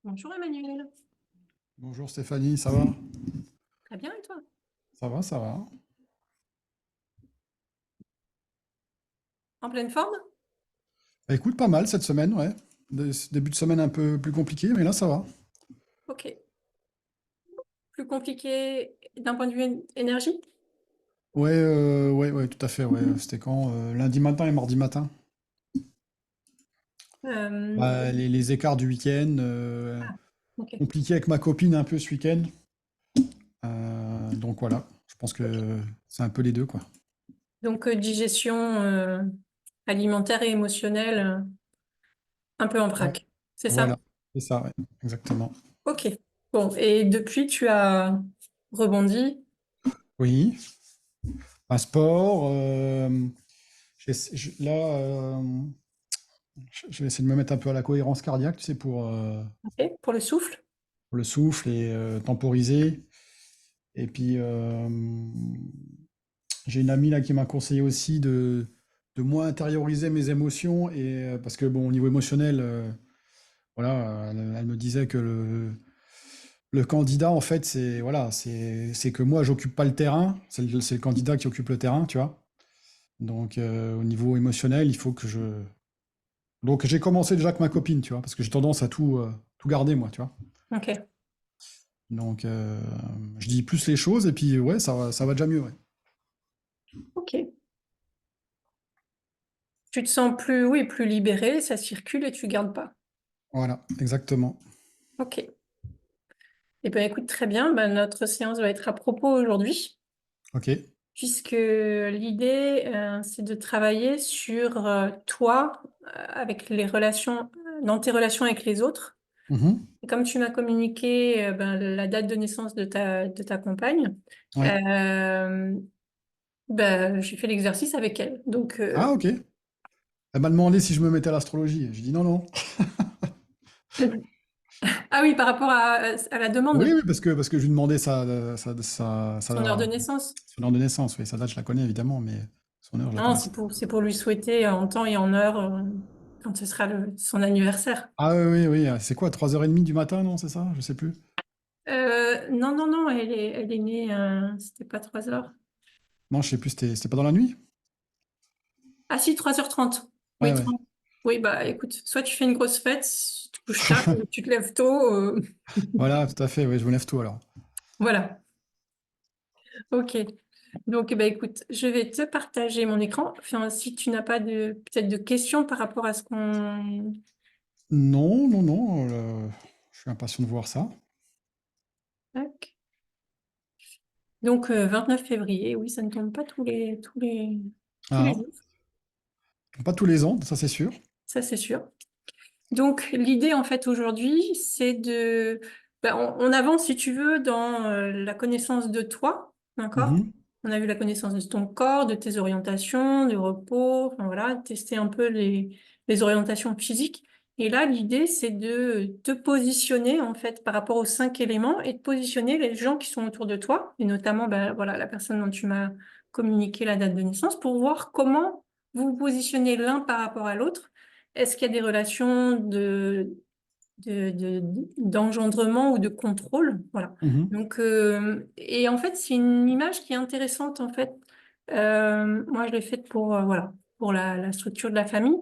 Bonjour Emmanuel. Bonjour Stéphanie, ça va? Très bien et toi? Ça va, ça va. En pleine forme? Bah, écoute, pas mal cette semaine, ouais. Début de semaine un peu plus compliqué, mais là ça va. Ok. Plus compliqué d'un point de vue énergie? Ouais, ouais, ouais, tout à fait, ouais. C'était quand? Lundi matin et mardi matin. Bah, Euh, les écarts du week-end, ok. compliqué avec ma copine un peu ce week-end. Donc voilà, je pense que c'est un peu les deux, quoi. Donc digestion alimentaire et émotionnelle un peu en Ouais, vrac. C'est ça? voilà, c'est ça, ouais, exactement. Ok. Bon, et depuis tu as rebondi. Oui, un sport. Là, je vais essayer de me mettre un peu à la cohérence cardiaque, tu sais, Ok. Pour le souffle? pour le souffle et temporiser. Et puis, j'ai une amie là qui m'a conseillé aussi de moins intérioriser mes émotions. Et, parce que, bon, au niveau émotionnel, voilà, elle me disait que le candidat, en fait, c'est voilà, c'est que moi, j'occupe pas le terrain. C'est le candidat qui occupe le terrain, tu vois. Donc, au niveau émotionnel, il faut que je. Donc, j'ai commencé déjà avec ma copine, tu vois, parce que j'ai tendance à tout garder, moi, tu vois. Ok. Donc, je dis plus les choses et puis ouais, ça va déjà mieux, ouais. Ok. Tu te sens plus, oui, plus libéré, ça circule et tu gardes pas. Voilà, exactement. Ok. Eh bien, écoute, très bien. Ben, notre séance va être à propos aujourd'hui, Ok. puisque l'idée, c'est de travailler sur toi, avec les relations, dans tes relations avec les autres. Mhm. Et comme tu m'as communiqué ben, la date de naissance de ta compagne, Ouais. euh, ben, j'ai fait l'exercice avec elle. Donc, Ah, ok. Elle m'a demandé si je me mettais à l'astrologie. J'ai dit non, non. ah oui, par rapport à la demande Oui, de oui, parce que je lui demandais son heure de naissance. son heure de naissance. Oui, sa date, je la connais évidemment, mais son heure, je la Non, connaissais pas. c'est pour lui souhaiter en temps et en heure quand ce sera son anniversaire. Ah, oui, oui, oui. C'est quoi, 3h30 du matin, non, c'est ça? Je sais plus. Non, non, non, elle est née, c'était pas 3 heures. Non, je sais plus, c'était pas dans la nuit? Ah si, 3h30. Ouais, Oui, ouais. 30. Oui, bah écoute, soit tu fais une grosse fête, tu te couches tard, ou tu te lèves tôt. Voilà, tout à fait. Oui, je me lève tôt alors. Voilà, ok. Donc, bah, écoute, je vais te partager mon écran. Enfin, si tu n'as pas peut-être de questions par rapport à ce qu'on... Non, non, non. Je suis impatient de voir ça. Tac. Donc, 29 février, oui, ça ne tombe pas tous les Ah, jours, pas tous les ans, ça c'est sûr. ça c'est sûr. Donc, l'idée, en fait, aujourd'hui, c'est de... ben, on avance, si tu veux, dans la connaissance de toi, d'accord? Mhm. On a vu la connaissance de ton corps, de tes orientations, du repos, enfin voilà, tester un peu les orientations physiques. Et là, l'idée, c'est de te positionner, en fait, par rapport aux 5 éléments et de positionner les gens qui sont autour de toi, et notamment, ben, voilà, la personne dont tu m'as communiqué la date de naissance, pour voir comment vous vous positionnez l'un par rapport à l'autre. Est-ce qu'il y a des relations d'engendrement ou de contrôle? Voilà. Mhm. Donc, et en fait, c'est une image qui est intéressante, en fait. Moi, je l'ai faite pour, voilà, pour la structure de la famille.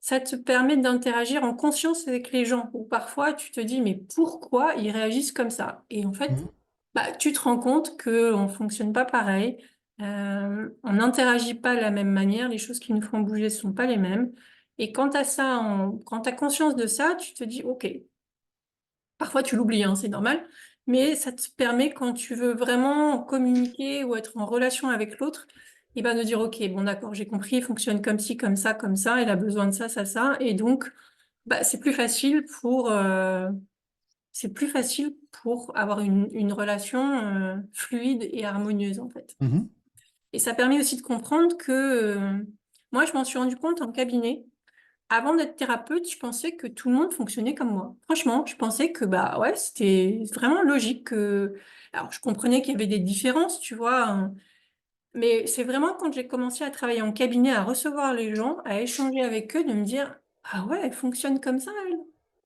Ça te permet d'interagir en conscience avec les gens, où parfois tu te dis, mais pourquoi ils réagissent comme ça? Et en fait, Mhm. bah, tu te rends compte qu'on ne fonctionne pas pareil, on n'interagit pas de la même manière, les choses qui nous font bouger ne sont pas les mêmes. Et quand tu as ça, quand tu as conscience de ça, tu te dis, OK, parfois tu l'oublies, hein, c'est normal, mais ça te permet, quand tu veux vraiment communiquer ou être en relation avec l'autre, et ben de dire, OK, bon d'accord, j'ai compris, il fonctionne comme ça, il a besoin de ça, ça, ça. Et donc, bah, c'est plus facile pour avoir une relation fluide et harmonieuse, en fait. Mhm. Et ça permet aussi de comprendre que moi, je m'en suis rendu compte en cabinet. Avant d'être thérapeute, je pensais que tout le monde fonctionnait comme moi. Franchement, je pensais que bah ouais, c'était vraiment logique que. Alors, je comprenais qu'il y avait des différences, tu vois, hein, mais c'est vraiment quand j'ai commencé à travailler en cabinet, à recevoir les gens, à échanger avec eux, de me dire, ah ouais, elle fonctionne comme ça, elle.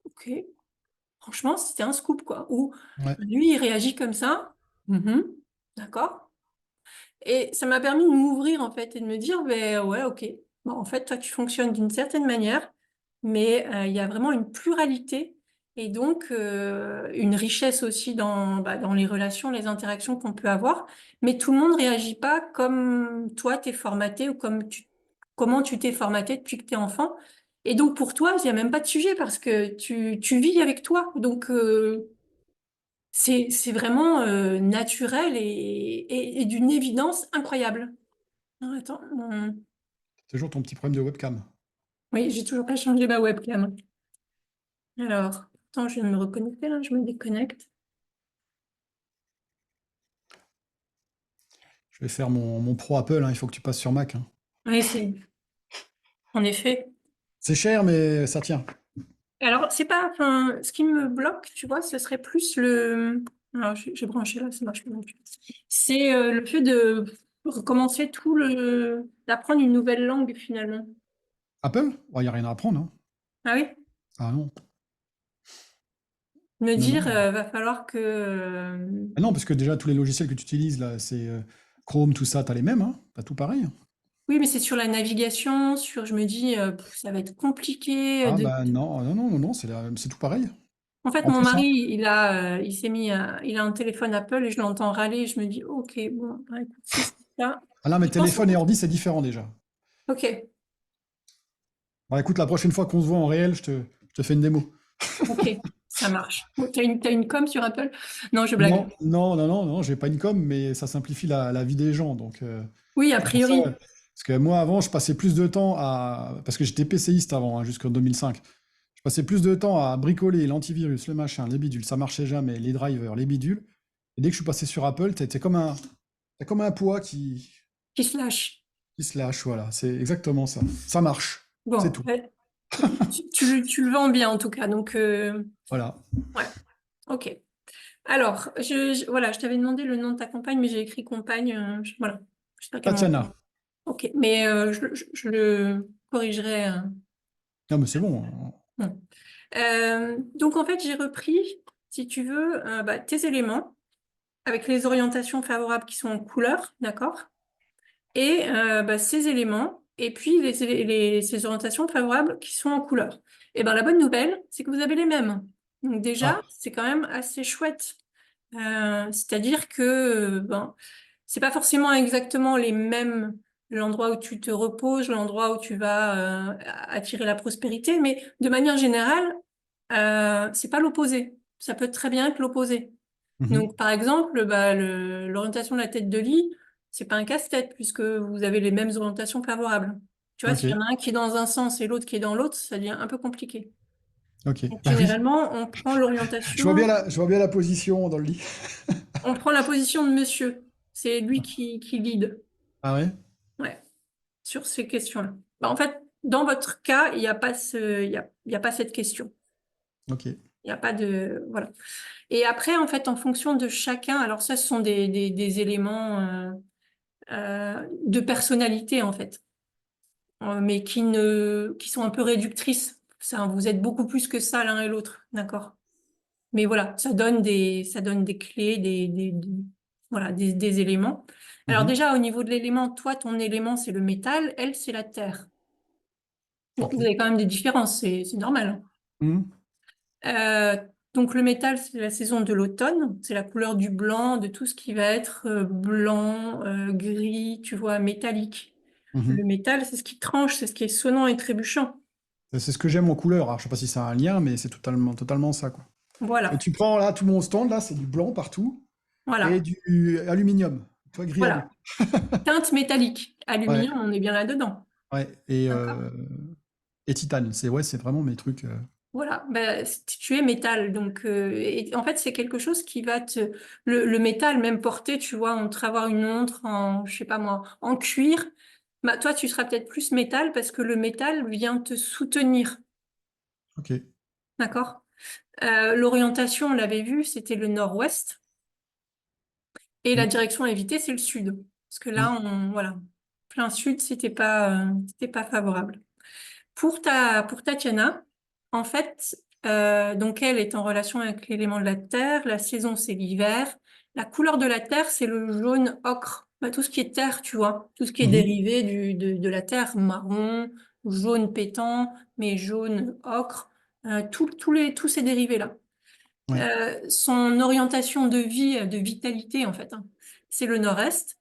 Ok. franchement, c'était un scoop, quoi. Ou Ouais. lui, il réagit comme ça. Mhm. D'accord. Et ça m'a permis de m'ouvrir, en fait, et de me dire, ben ouais, ok. Bon, en fait, toi, tu fonctionnes d'une certaine manière, mais il y a vraiment une pluralité et donc une richesse aussi dans les relations, les interactions qu'on peut avoir. Mais tout le monde réagit pas comme toi, t'es formaté ou comment tu t'es formaté depuis que t'es enfant. Et donc, pour toi, il n'y a même pas de sujet parce que tu vis avec toi. Donc, c'est vraiment naturel et d'une évidence incroyable. Ah, attends, Toujours ton petit problème de webcam. oui, j'ai toujours pas changé ma webcam. Alors, attends, je vais me reconnecter là, je me déconnecte. Je vais faire mon pro Apple, hein, il faut que tu passes sur Mac, hein. Oui, c'est en effet. C'est cher, mais ça tient. Alors, c'est pas, enfin, ce qui me bloque, tu vois, ce serait plus le. Alors, j'ai branché là, ça marche pas non plus. C'est le fait de recommencer d'apprendre une nouvelle langue finalement. Apple? Il n'y a rien à apprendre, hein. Ah oui? Ah non. Me Non, dire, non. va falloir que. Ah non, parce que déjà, tous les logiciels que tu utilises, là, c'est Chrome, tout ça, t'as les mêmes, hein. T'as tout pareil, hein. Oui, mais c'est sur la navigation, je me dis, ça va être compliqué Ah de. bah non, non, non, non, non, c'est tout pareil. En fait, En mon plus, hein. mari, il s'est mis, il a un téléphone Apple et je l'entends râler et je me dis, ok, bon, bah, écoute, si c'est ça, Ah là, mais je pense, téléphone et ordi, c'est différent déjà. ok, Bon, écoute, la prochaine fois qu'on se voit en réel, je te fais une démo. ok, ça marche. Bon, t'as une com sur Apple? Non, je Non, blague. non, non, non, non, j'ai pas une com, mais ça simplifie la vie des gens. Donc, Oui, a c'est pour ça. priori. Parce que moi, avant, je passais plus de temps à. Parce que j'étais PCiste avant, hein, jusqu'en 2005. Je passais plus de temps à bricoler l'antivirus, le machin, les bidules. Ça marchait jamais, les drivers, les bidules. Et dès que je suis passé sur Apple, t'as comme un poids Qui se lâche. qui se lâche. Voilà, c'est exactement ça. Ça marche. C'est Bon, tout. ouais, tu le vends bien en tout cas, donc Voilà. ouais, ok. Alors, voilà, je t'avais demandé le nom de ta compagne, mais j'ai écrit compagne, voilà. J'espère qu'elle m'entend. Tatiana. Ok, mais je le corrigerai. Non, mais c'est bon, hein. Bon. Donc en fait, j'ai repris, si tu veux, bah, tes éléments avec les orientations favorables qui sont en couleur, d'accord? Et bah, ces éléments, et puis ces orientations favorables qui sont en couleur. Et ben la bonne nouvelle, c'est que vous avez les mêmes. Donc déjà, Ah. c'est quand même assez chouette. C'est-à-dire que ben, c'est pas forcément exactement les mêmes, l'endroit où tu te reposes, l'endroit où tu vas attirer la prospérité, mais de manière générale, c'est pas l'opposé. Ça peut très bien être l'opposé. Mhm. Donc, par exemple, bah, l'orientation de la tête de lit, c'est pas un casse-tête puisque vous avez les mêmes orientations favorables. Tu vois, Ok, s'il y en a un qui est dans un sens et l'autre qui est dans l'autre, ça devient un peu compliqué. ok. Donc, Bah oui. généralement, Je vois bien la position dans le lit. on prend la position de monsieur. C'est lui qui lead. Ah ouais? Ouais, sur ces questions-là. Bah, en fait, dans votre cas, il n'y a pas il y a pas cette question. Ok. Il n'y a pas de, voilà. Et après, en fait, en fonction de chacun, alors ça, ce sont des éléments de personnalité, en fait, mais qui sont un peu réductrices. Ça, vous êtes beaucoup plus que ça l'un et l'autre, d'accord? Mais voilà, ça donne des clés, voilà, des éléments. Alors Mhm. déjà, au niveau de l'élément, toi, ton élément, c'est le métal, elle, c'est la terre. Bon, Ok. vous avez quand même des différences, c'est normal, hein. Mhm. Euh, donc le métal, c'est la saison de l'automne, c'est la couleur du blanc, de tout ce qui va être blanc, gris, tu vois, métallique. Le Mhm. métal, c'est ce qui tranche, c'est ce qui est sonnant et trébuchant. C'est ce que j'aime en couleur. Alors, je sais pas si c'est un lien, mais c'est totalement, totalement ça, quoi. Et Voilà, tu prends là tout mon stand, là, c'est du blanc partout et voilà, du aluminium. Toi, gris alu. voilà. Teinte métallique, Ouais, aluminium, on est bien là-dedans. ouais. D'accord? Et titane. C'est vraiment mes trucs. Voilà, ben, tu es métal, donc et en fait c'est quelque chose qui va le métal même porté, tu vois, entre avoir une montre en, je sais pas moi, en cuir, bah toi tu seras peut-être plus métal parce que le métal vient te soutenir, Ok. d'accord? L'orientation, on l'avait vu, c'était le nord-ouest et la Mm. direction à éviter c'est le sud, parce que là Oui. on, voilà, plein sud c'était pas favorable. Pour Tatiana, en fait. Donc, elle est en relation avec l'élément de la terre. La saison, c'est l'hiver. La couleur de la terre, c'est le jaune ocre. Bah, tout ce qui est terre, tu vois. Tout ce qui est Mhm. dérivé de la terre, marron, jaune pétant, mais jaune ocre. Tous ces dérivés-là. Ouais. Son orientation de vie, de vitalité, en fait, hein, c'est le nord-est.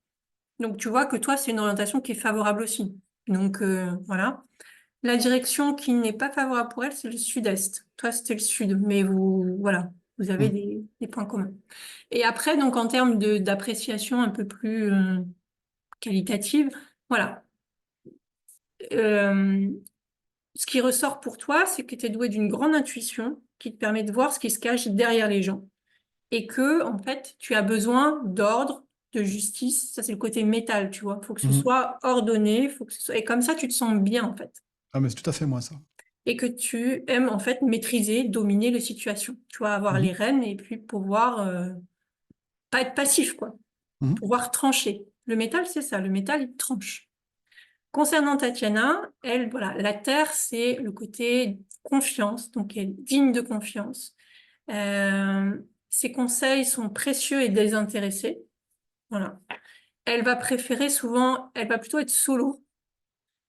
Donc, tu vois que toi, c'est une orientation qui est favorable aussi. Donc, voilà. La direction qui n'est pas favorable pour elle, c'est le sud-est. Toi, c'était le sud, mais voilà, vous avez Mm. des points communs. Et après, donc, en termes d'appréciation un peu plus qualitative, voilà. Euh, Ce qui ressort pour toi, c'est que tu es doué d'une grande intuition qui te permet de voir ce qui se cache derrière les gens. Et que, en fait, tu as besoin d'ordre, de justice. Ça, c'est le côté métal, tu vois. Il faut que ce Mhm. soit ordonné, faut que ce soit... et comme ça, tu te sens bien, en fait. Ah, mais c'est tout à fait moi, ça. Et que tu aimes en fait maîtriser, dominer les situations. Tu vois, avoir les Mhm. rênes et puis pouvoir pas être passif, quoi. Mhm. Pouvoir trancher. Le métal, c'est ça. Le métal, il tranche. Concernant Tatiana, elle, voilà, la terre, c'est le côté confiance, donc elle est digne de confiance. Euh, Ses conseils sont précieux et désintéressés. Voilà. Elle va préférer souvent, elle va plutôt être solo,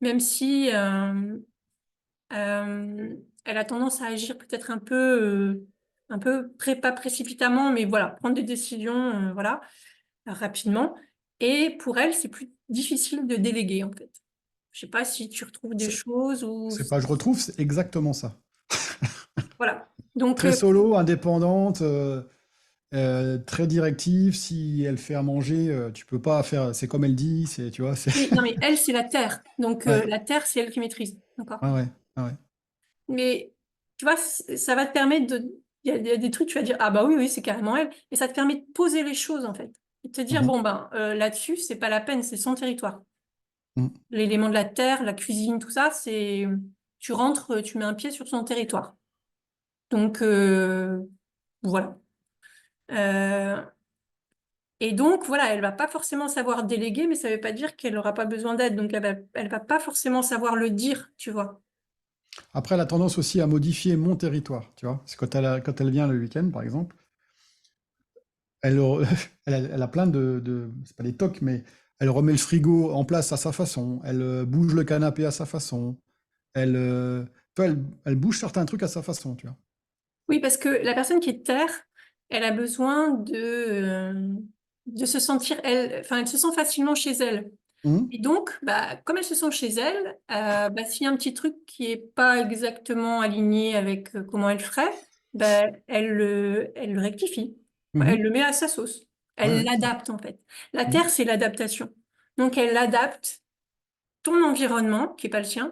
même si elle a tendance à agir peut-être un peu pas précipitamment, mais voilà, prendre des décisions, voilà, rapidement. Et pour elle, c'est plus difficile de déléguer, en fait. Je sais pas si tu retrouves des C'est choses ou c'est pas, je retrouve, c'est exactement ça. voilà. Donc Très solo, indépendante, très directive. Si elle fait à manger, tu peux pas faire. C'est comme elle dit. C'est, tu vois. C'est. oui, non mais elle, c'est la terre. Donc Ouais. la terre, c'est elle qui maîtrise, d'accord. Ah ouais. Ah ouais. Mais tu vois, ça va te permettre de. Il y a des trucs, tu vas dire, ah bah oui, oui, c'est carrément elle. Et ça te permet de poser les choses, en fait. Et de te dire, Mhm. bon, ben, là-dessus, c'est pas la peine, c'est son territoire. Mhm. L'élément de la terre, la cuisine, tout ça, c'est. Tu rentres, tu mets un pied sur son territoire. Donc, voilà. Euh, et donc, voilà, elle va pas forcément savoir déléguer, mais ça veut pas dire qu'elle aura pas besoin d'aide. Donc, elle va pas forcément savoir le dire, tu vois. Après, elle a tendance aussi à modifier mon territoire. Tu vois. C'est quand elle vient le week-end, par exemple. Elle, elle a plein c'est pas des tocs, mais elle remet le frigo en place à sa façon. Elle bouge le canapé à sa façon. Elle, tu vois, elle bouge certains trucs à sa façon, tu vois. Oui, parce que la personne qui est terre, elle a besoin de se sentir, elle, enfin, elle se sent facilement chez elle. Mhm. Et donc, bah, comme elle se sent chez elle, bah, s'il y a un petit truc qui est pas exactement aligné avec comment elle ferait, bah, elle le rectifie. Elle Mhm. le met à sa sauce. Ouais, Elle ouais. l'adapte, en fait. La Mhm. terre, c'est l'adaptation. Donc, elle adapte ton environnement, qui est pas le sien,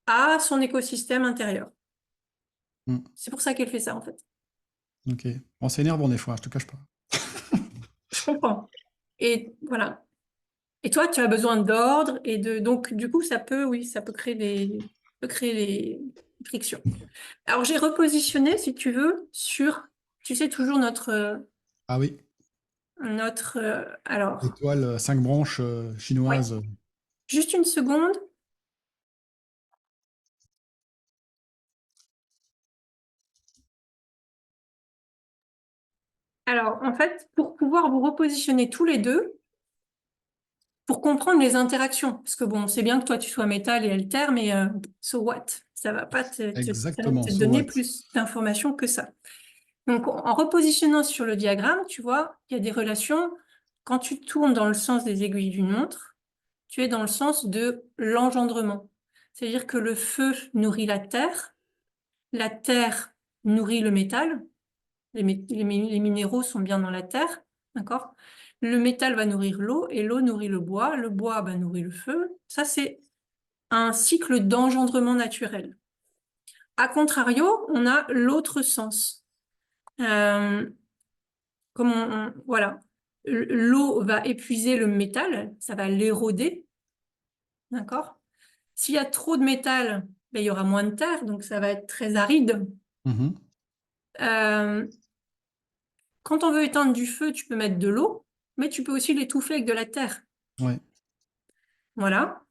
à son écosystème intérieur. Mhm. C'est pour ça qu'elle fait ça, en fait. Ok. Bon, c'est énervant des fois, je te cache pas. Je comprends. Et voilà. Et toi, tu as besoin d'ordre et de donc du coup, ça peut, oui, ça peut créer des frictions. Alors j'ai repositionné, si tu veux, sur, tu sais toujours Ah oui, alors, étoile, 5 branches ouais, chinoises. juste une seconde. Alors en fait, pour pouvoir vous repositionner tous les deux, pour comprendre les interactions, parce que bon, c'est bien que toi tu sois métal et elle terre, mais so what? Ça va pas ça va Exactement, te so donner what? plus d'informations que ça. Donc, en repositionnant sur le diagramme, tu vois, il y a des relations. Quand tu tournes dans le sens des aiguilles d'une montre, tu es dans le sens de l'engendrement. C'est-à-dire que le feu nourrit la terre nourrit le métal, les minéraux sont bien dans la terre, d'accord? Le métal va nourrir l'eau et l'eau nourrit le bois va nourrir le feu. Ça, c'est un cycle d'engendrement naturel. A contrario, on a l'autre sens. Euh, voilà, l'eau va épuiser le métal, ça va l'éroder, d'accord? S'il y a trop de métal, ben, il y aura moins de terre, donc ça va être très aride. Mhm. Euh, Quand on veut éteindre du feu, tu peux mettre de l'eau, mais tu peux aussi l'étouffer avec de la terre. Ouais. Voilà.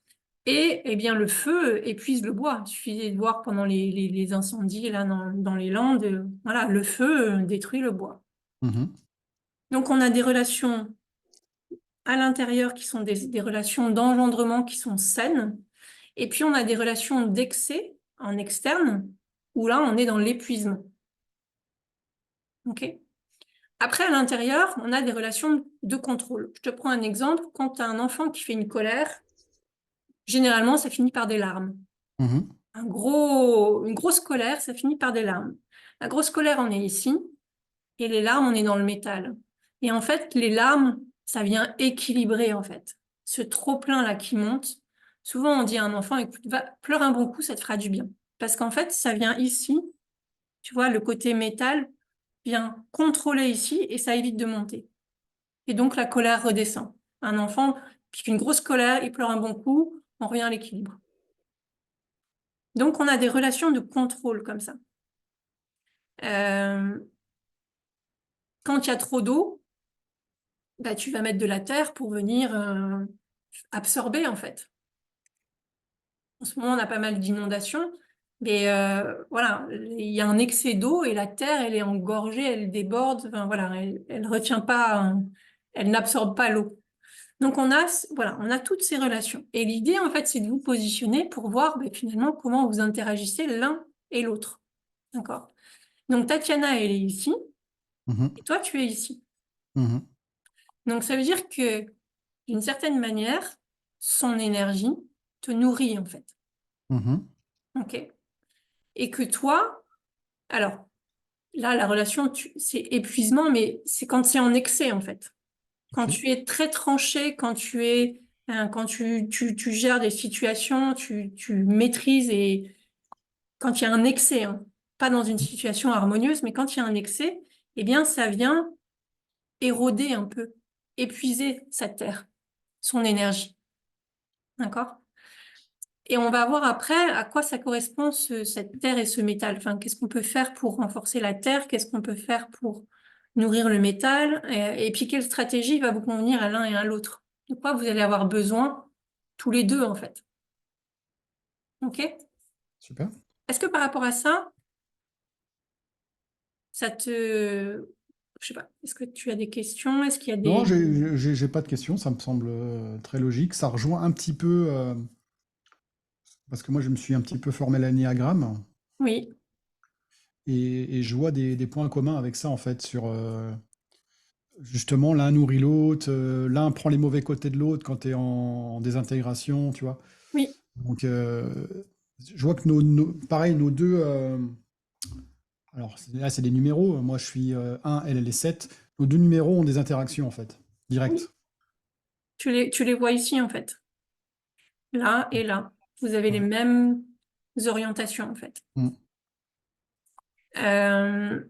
Et eh bien, le feu épuise le bois. Il suffit de voir pendant les incendies là, dans les Landes, voilà, le feu détruit le bois. Mhm. Donc, on a des relations à l'intérieur qui sont des relations d'engendrement qui sont saines. Et puis, on a des relations d'excès en externe, où là, on est dans l'épuisement. OK? Après, à l'intérieur, on a des relations de contrôle. Je te prends un exemple. Quand tu as un enfant qui fait une colère, généralement, ça finit par des larmes. Mhm. Une grosse colère, ça finit par des larmes. La grosse colère, on est ici, et les larmes, on est dans le métal. Et en fait, les larmes, ça vient équilibrer, en fait. Ce trop-plein-là qui monte, souvent on dit à un enfant, écoute, va, pleure un bon coup, ça te fera du bien. Parce qu'en fait, ça vient ici, tu vois, le côté métal vient contrôler ici, et ça évite de monter. Et donc, la colère redescend. Un enfant qui fait une grosse colère, il pleure un bon coup, on revient à l'équilibre. Donc, on a des relations de contrôle comme ça. Euh, Quand il y a trop d'eau, bah, tu vas mettre de la terre pour venir absorber, en fait. En ce moment, on a pas mal d'inondations, mais voilà, il y a un excès d'eau et la terre, elle est engorgée, elle déborde, enfin, voilà, elle retient pas, elle n'absorbe pas l'eau. Donc voilà, on a toutes ces relations. Et l'idée, en fait, c'est de vous positionner pour voir bah, finalement comment vous interagissez l'un et l'autre. D'accord? Donc Tatiana, elle est ici, Mhm. et toi, tu es ici. Mhm. Donc ça veut dire que, d'une certaine manière, son énergie te nourrit, en fait. Mhm. OK? Et que toi, alors là, la relation, c'est épuisement, mais c'est quand c'est en excès, en fait. Quand Ok. tu es très tranché, quand tu gères des situations, tu maîtrises et quand il y a un excès, hein, pas dans une situation harmonieuse, mais quand il y a un excès, eh bien, ça vient éroder un peu, épuiser sa terre, son énergie. D'accord? Et on va voir après à quoi ça correspond cette terre et ce métal. Enfin, qu'est-ce qu'on peut faire pour renforcer la terre? Qu'est-ce qu'on peut faire pour nourrir le métal? Et puis, quelle stratégie va vous convenir à l'un et à l'autre? De quoi vous allez avoir besoin tous les deux, en fait. OK? Super. Est-ce que par rapport à ça, ça te... Je sais pas, est-ce que tu as des questions? Est-ce qu'il y a Non, des... j'ai pas de questions, ça me semble très logique. Ça rejoint un petit peu, parce que moi je me suis un petit peu formé à l'énéagramme, Oui, et je vois des points communs avec ça en fait, sur justement l'un nourrit l'autre, l'un prend les mauvais côtés de l'autre quand tu es en désintégration, tu vois. oui, Donc je vois que pareil, nos deux, alors là c'est des numéros, moi je suis 1, elle est 7, nos deux numéros ont des interactions en fait, oui. directes. Tu les vois ici, en fait. Là et là. Vous avez les Ouais. mêmes orientations, en fait. Mm. Euh,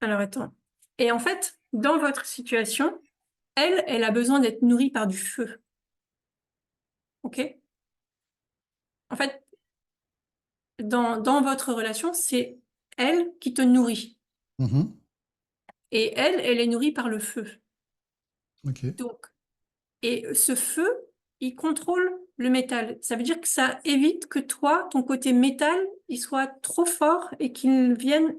Alors, attends. Et en fait, dans votre situation, elle a besoin d'être nourrie par du feu. OK? En fait, dans votre relation, c'est elle qui te nourrit. Mhm. Et elle est nourrie par le feu. Ok. Donc, et ce feu, il contrôle le métal. Ça veut dire que ça évite que toi, ton côté métal, il soit trop fort et qu'il vienne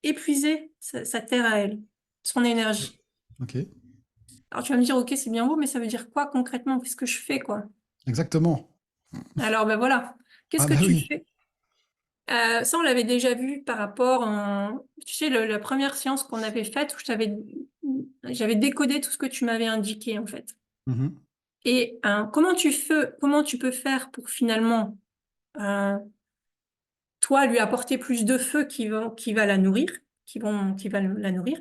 épuiser sa terre à elle, son énergie. Ok. Alors tu vas me dire, ok, c'est bien beau, mais ça veut dire quoi concrètement? Qu'est-ce que je fais, quoi? Exactement. Alors ben voilà, qu'est-ce Ah que bah tu oui. fais? Ça, on l'avait déjà vu par rapport tu sais, la première séance qu'on avait faite où j'avais décodé tout ce que tu m'avais indiqué, en fait. Mhm. Et comment tu peux faire pour finalement, euh, toi, lui apporter plus de feu qui va la nourrir, qui va la nourrir,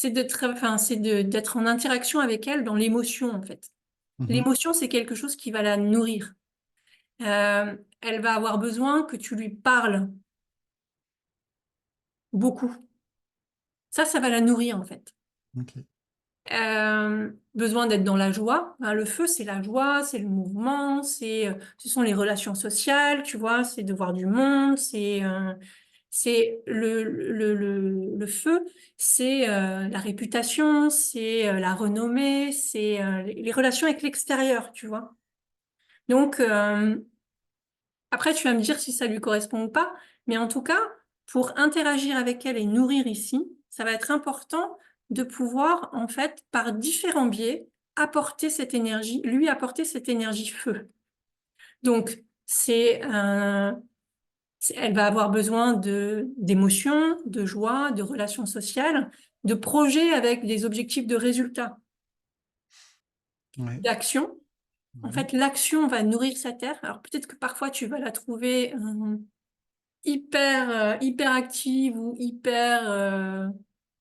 d'être en interaction avec elle dans l'émotion, en fait. Mhm. L'émotion, c'est quelque chose qui va la nourrir. Elle va avoir besoin que tu lui parles beaucoup. Ça va la nourrir, en fait. Ok. Besoin d'être dans la joie. Ben, le feu, c'est la joie, c'est le mouvement, ce sont les relations sociales, tu vois, c'est de voir du monde, C'est le feu, c'est la réputation, c'est la renommée, c'est les relations avec l'extérieur, tu vois. Donc, après, tu vas me dire si ça lui correspond ou pas, mais en tout cas, pour interagir avec elle et nourrir ici, ça va être important de pouvoir, en fait, par différents biais, apporter cette énergie, lui apporter cette énergie feu. Donc, elle va avoir besoin d'émotions, de joie, de relations sociales, de projets avec des objectifs de résultats, Ouais. d'action. En Mhm. fait, l'action va nourrir sa terre. Alors peut-être que parfois tu vas la trouver hyper active ou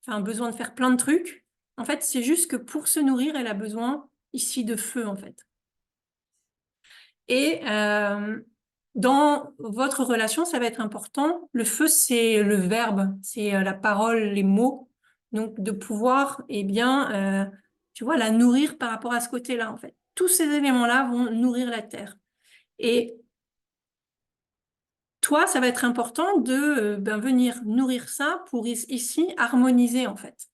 enfin, besoin de faire plein de trucs. En fait, c'est juste que pour se nourrir, elle a besoin ici de feu, en fait. Et dans votre relation, ça va être important. Le feu, c'est le verbe, c'est la parole, les mots. Donc, de pouvoir, eh bien, tu vois, la nourrir par rapport à ce côté-là, en fait. Tous ces éléments-là vont nourrir la terre. Et toi, ça va être important de ben, venir nourrir ça pour ici harmoniser, en fait.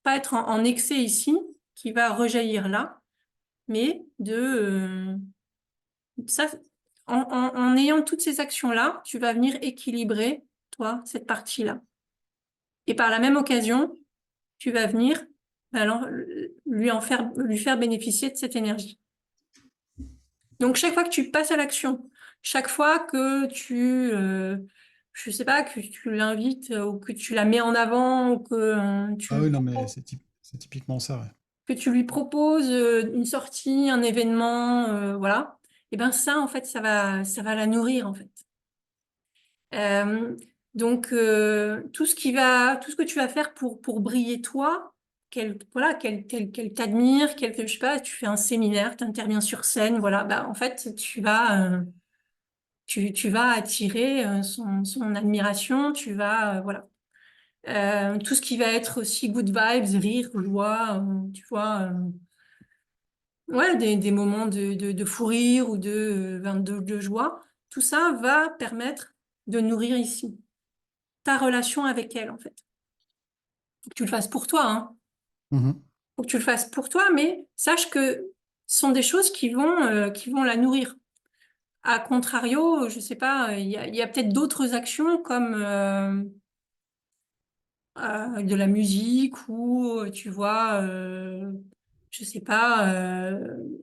Pas être en excès ici, qui va rejaillir là, mais ça, en ayant toutes ces actions-là, tu vas venir équilibrer, toi, cette partie-là. Et par la même occasion, tu vas venir alors, lui faire bénéficier de cette énergie. Donc, chaque fois que tu passes à l'action, chaque fois que je sais pas, que tu l'invites ou que tu la mets en avant ou que Ah oui, non, mais c'est typiquement ça. Ouais. que tu lui proposes une sortie, un événement, voilà, et ben ça, en fait, ça va la nourrir, en fait. Euh, donc, tout ce que tu vas faire pour briller toi, voilà, qu'elle t'admire, je sais pas, tu fais un séminaire, tu interviens sur scène, voilà, bah, en fait, tu vas attirer son admiration, voilà. Tout ce qui va être aussi good vibes, rire, joie, tu vois, ouais, des moments de fou rire ou de joie, tout ça va permettre de nourrir ici ta relation avec elle, en fait. Faut que tu le fasses pour toi, hein. Mhm. Faut que tu le fasses pour toi, mais sache que ce sont des choses qui vont la nourrir. À contrario, je sais pas, il y a peut-être d'autres actions comme de la musique ou, tu vois, je sais pas,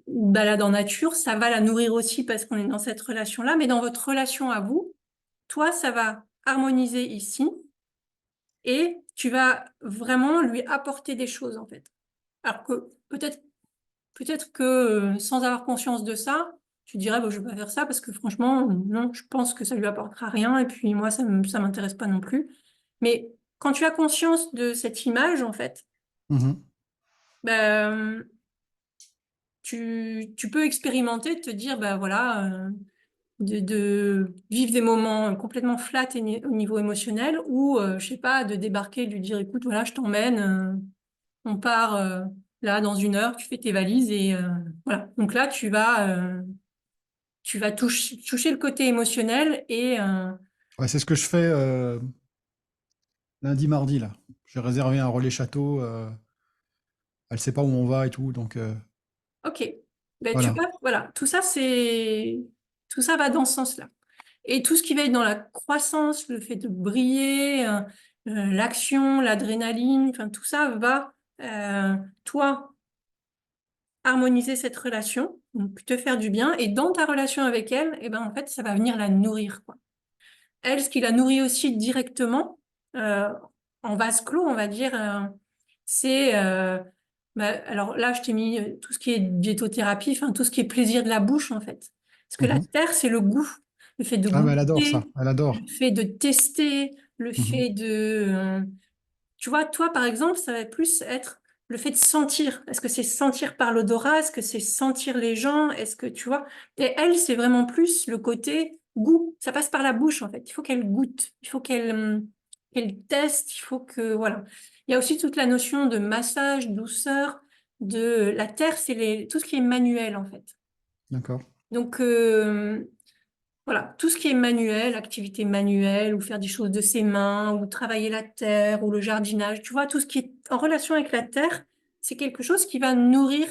une balade en nature, ça va la nourrir aussi parce qu'on est dans cette relation-là, mais dans votre relation à vous, toi, ça va harmoniser ici et tu vas vraiment lui apporter des choses, en fait. Alors que peut-être que sans avoir conscience de ça, tu dirais, bah, je vais pas faire ça parce que franchement, non, je pense que ça lui apportera rien et puis moi, ça m'intéresse pas non plus. Mais quand tu as conscience de cette image, en fait, Mhm. ben, tu peux expérimenter, te dire, bah voilà, de vivre des moments complètement flat au niveau émotionnel ou, je sais pas, de débarquer, de lui dire, écoute, voilà, je t'emmène, on part là dans une heure, tu fais tes valises et voilà. Donc là, tu vas toucher le côté émotionnel et Ouais, c'est ce que je fais lundi, mardi, là. J'ai réservé un relais château. Elle sait pas où on va et tout, donc ok. Ben, tu voilà. vois, voilà, tout ça va dans ce sens-là. Et tout ce qui va être dans la croissance, le fait de briller, l'action, l'adrénaline, enfin tout ça va, toi, harmoniser cette relation, donc te faire du bien. Et dans ta relation avec elle, eh ben, en fait, ça va venir la nourrir, quoi. Elle, ce qui la nourrit aussi directement, euh, en vase clos, on va dire, c'est... bah, alors là, je t'ai mis tout ce qui est diétothérapie, enfin tout ce qui est plaisir de la bouche, en fait. Parce que la Mhm. terre, c'est le goût, le fait de Ah, mais elle adore ça. goûter, Elle adore. le fait de tester, le Mhm. fait tu vois, toi, par exemple, ça va plus être le fait de sentir. Est-ce que c'est sentir par l'odorat? Est-ce que c'est sentir les gens? Est-ce que tu vois? Et elle, c'est vraiment plus le côté goût. Ça passe par la bouche, en fait. Il faut qu'elle goûte. Il faut qu'elle teste. Il faut que, voilà. Il y a aussi toute la notion de massage, douceur, de la terre, tout ce qui est manuel, en fait. D'accord. Donc, Voilà, tout ce qui est manuel, activité manuelle, ou faire des choses de ses mains, ou travailler la terre, ou le jardinage, tu vois, tout ce qui est en relation avec la terre, c'est quelque chose qui va nourrir,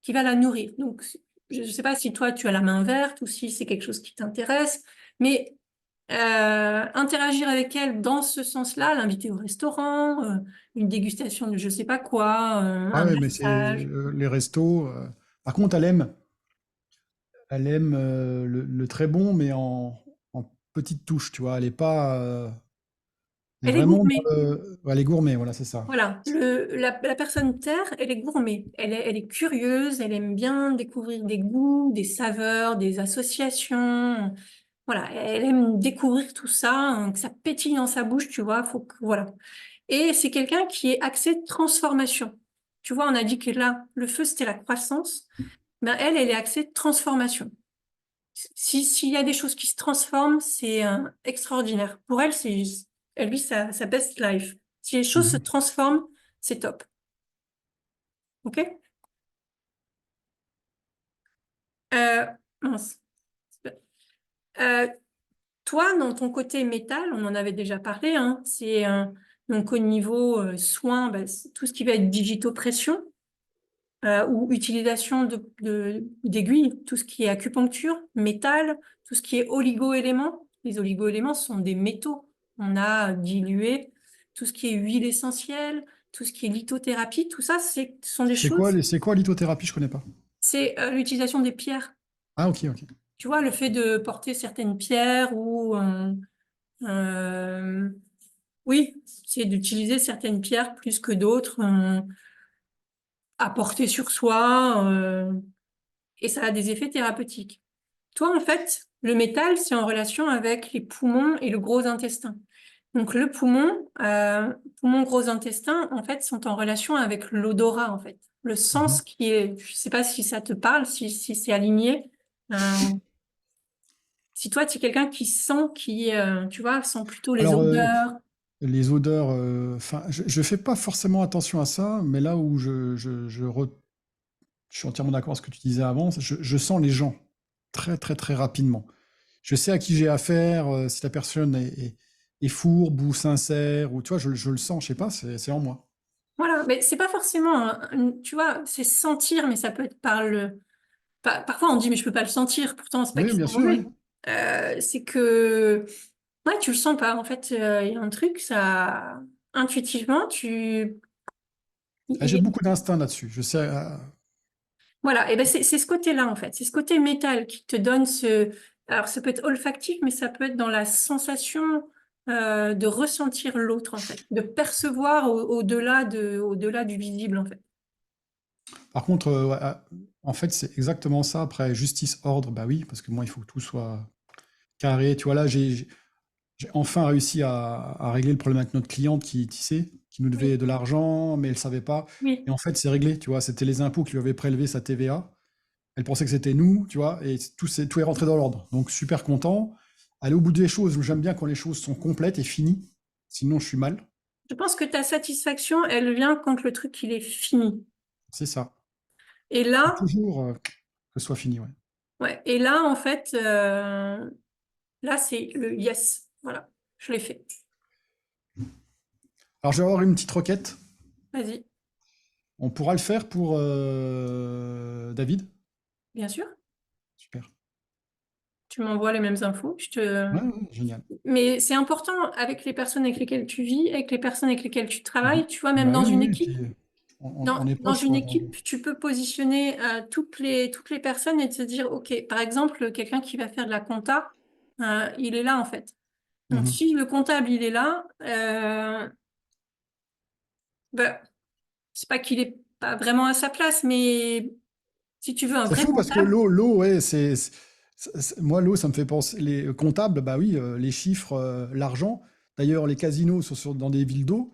qui va la nourrir. Donc, je ne sais pas si toi, tu as la main verte, ou si c'est quelque chose qui t'intéresse, mais interagir avec elle dans ce sens-là, l'inviter au restaurant, une dégustation de je sais pas quoi, Ah un ouais, mais c'est massage. les restos. Par contre, elle aime le très bon, mais en petite touche, tu vois. Elle est pas, elle est Elle est vraiment gourmet. ouais, elle est gourmet, voilà, c'est ça. Voilà, la personne terre, elle est gourmet, elle est curieuse, elle aime bien découvrir des goûts, des saveurs, des associations. Voilà, elle aime découvrir tout ça, hein, que ça pétille dans sa bouche, tu vois, faut que, voilà. Et c'est quelqu'un qui est axé transformation. Tu vois, on a dit que là, le feu, c'était la croissance. Ben, elle est axée transformation. S'il y a des choses qui se transforment, c'est extraordinaire. Pour elle, elle vit sa best life. Si les choses se Mhm. transforment, c'est top. OK? Euh, mince. Euh, Toi, dans ton côté métal, on en avait déjà parlé, hein, donc au niveau soins, bah, c'est tout ce qui va être digitopression ou utilisation d'aiguilles, tout ce qui est acupuncture, métal, tout ce qui est oligo-éléments. Les oligo-éléments sont des métaux. On a dilué tout ce qui est huile essentielle, tout ce qui est lithothérapie, tout ça, ce sont des choses. C'est quoi lithothérapie? Je connais pas. C'est l'utilisation des pierres. Ah, ok, ok. Tu vois, le fait de porter certaines pierres ou euh, oui, c'est d'utiliser certaines pierres plus que d'autres à porter sur soi et ça a des effets thérapeutiques. Toi, en fait, le métal, c'est en relation avec les poumons et le gros intestin. Donc le poumon, gros intestin, en fait, sont en relation avec l'odorat, en fait. Le Mhm. sens qui est, je sais pas si ça te parle, si c'est aligné. Euh, Si toi, tu es quelqu'un qui sent, tu vois, sent plutôt les Alors, odeurs. les odeurs, enfin, je fais pas forcément attention à ça, mais là où je suis entièrement d'accord avec ce que tu disais avant, je sens les gens très, très, très rapidement. Je sais à qui j'ai affaire, si la personne est fourbe ou sincère, ou tu vois, je le sens, je sais pas, c'est en moi. Voilà, mais c'est pas forcément, tu vois, c'est sentir, mais ça peut être parfois on dit, mais je peux pas le sentir, pourtant c'est pas Oui, qu'ils bien sont sûr, oui. mauvais. C'est que, ouais, tu le sens pas. En fait, il y a un truc, ça, intuitivement, Ah, j'ai il- beaucoup d'instinct là-dessus. Je sais. voilà, et ben c'est ce côté-là, en fait. C'est ce côté métal qui te donne alors ça peut être olfactif, mais ça peut être dans la sensation, de ressentir l'autre, en fait, de percevoir au-delà du visible, en fait. Par contre, ouais, en fait, c'est exactement ça. Après, justice, ordre, bah oui, parce que moi, il faut que tout soit carré. Tu vois, là, j'ai enfin réussi à régler le problème avec notre cliente qui, tu sais, qui nous devait Oui, de l'argent, mais elle savait pas. Et oui. en fait, c'est réglé. Tu vois, c'était les impôts qui lui avaient prélevé sa TVA. Elle pensait que c'était nous, tu vois, et tout est rentré dans l'ordre. Donc, super content. Aller au bout des choses. J'aime bien quand les choses sont complètes et finies. Sinon, je suis mal. Je pense que ta satisfaction, elle vient quand le truc, il est fini. C'est ça. Et Faut là, toujours que ce soit fini, ouais. ouais, et là, en fait, là, c'est le yes. Voilà, je l'ai fait. Alors, je vais avoir une petite requête. Vas-y, On pourra le faire pour David. bien sûr. Super. Tu m'envoies les mêmes infos. Ouais, ouais, génial. Mais c'est important avec les personnes avec lesquelles tu vis, avec les personnes avec lesquelles tu Mhm. travailles. Tu vois, même Bah dans oui, une oui, et équipe, puis on est dans proche, une ouais. équipe, tu peux positionner toutes les personnes et te dire, OK, par exemple, quelqu'un qui va faire de la compta, il est là, en fait. Donc, Mhm. si le comptable, il est là, bah, c'est pas qu'il est pas vraiment à sa place, mais si tu veux un C'est vrai fou parce que comptable, l'eau, ouais, moi, l'eau, ça me fait penser. Les comptables, bah oui, les chiffres, l'argent. D'ailleurs, les casinos sont dans des villes d'eau.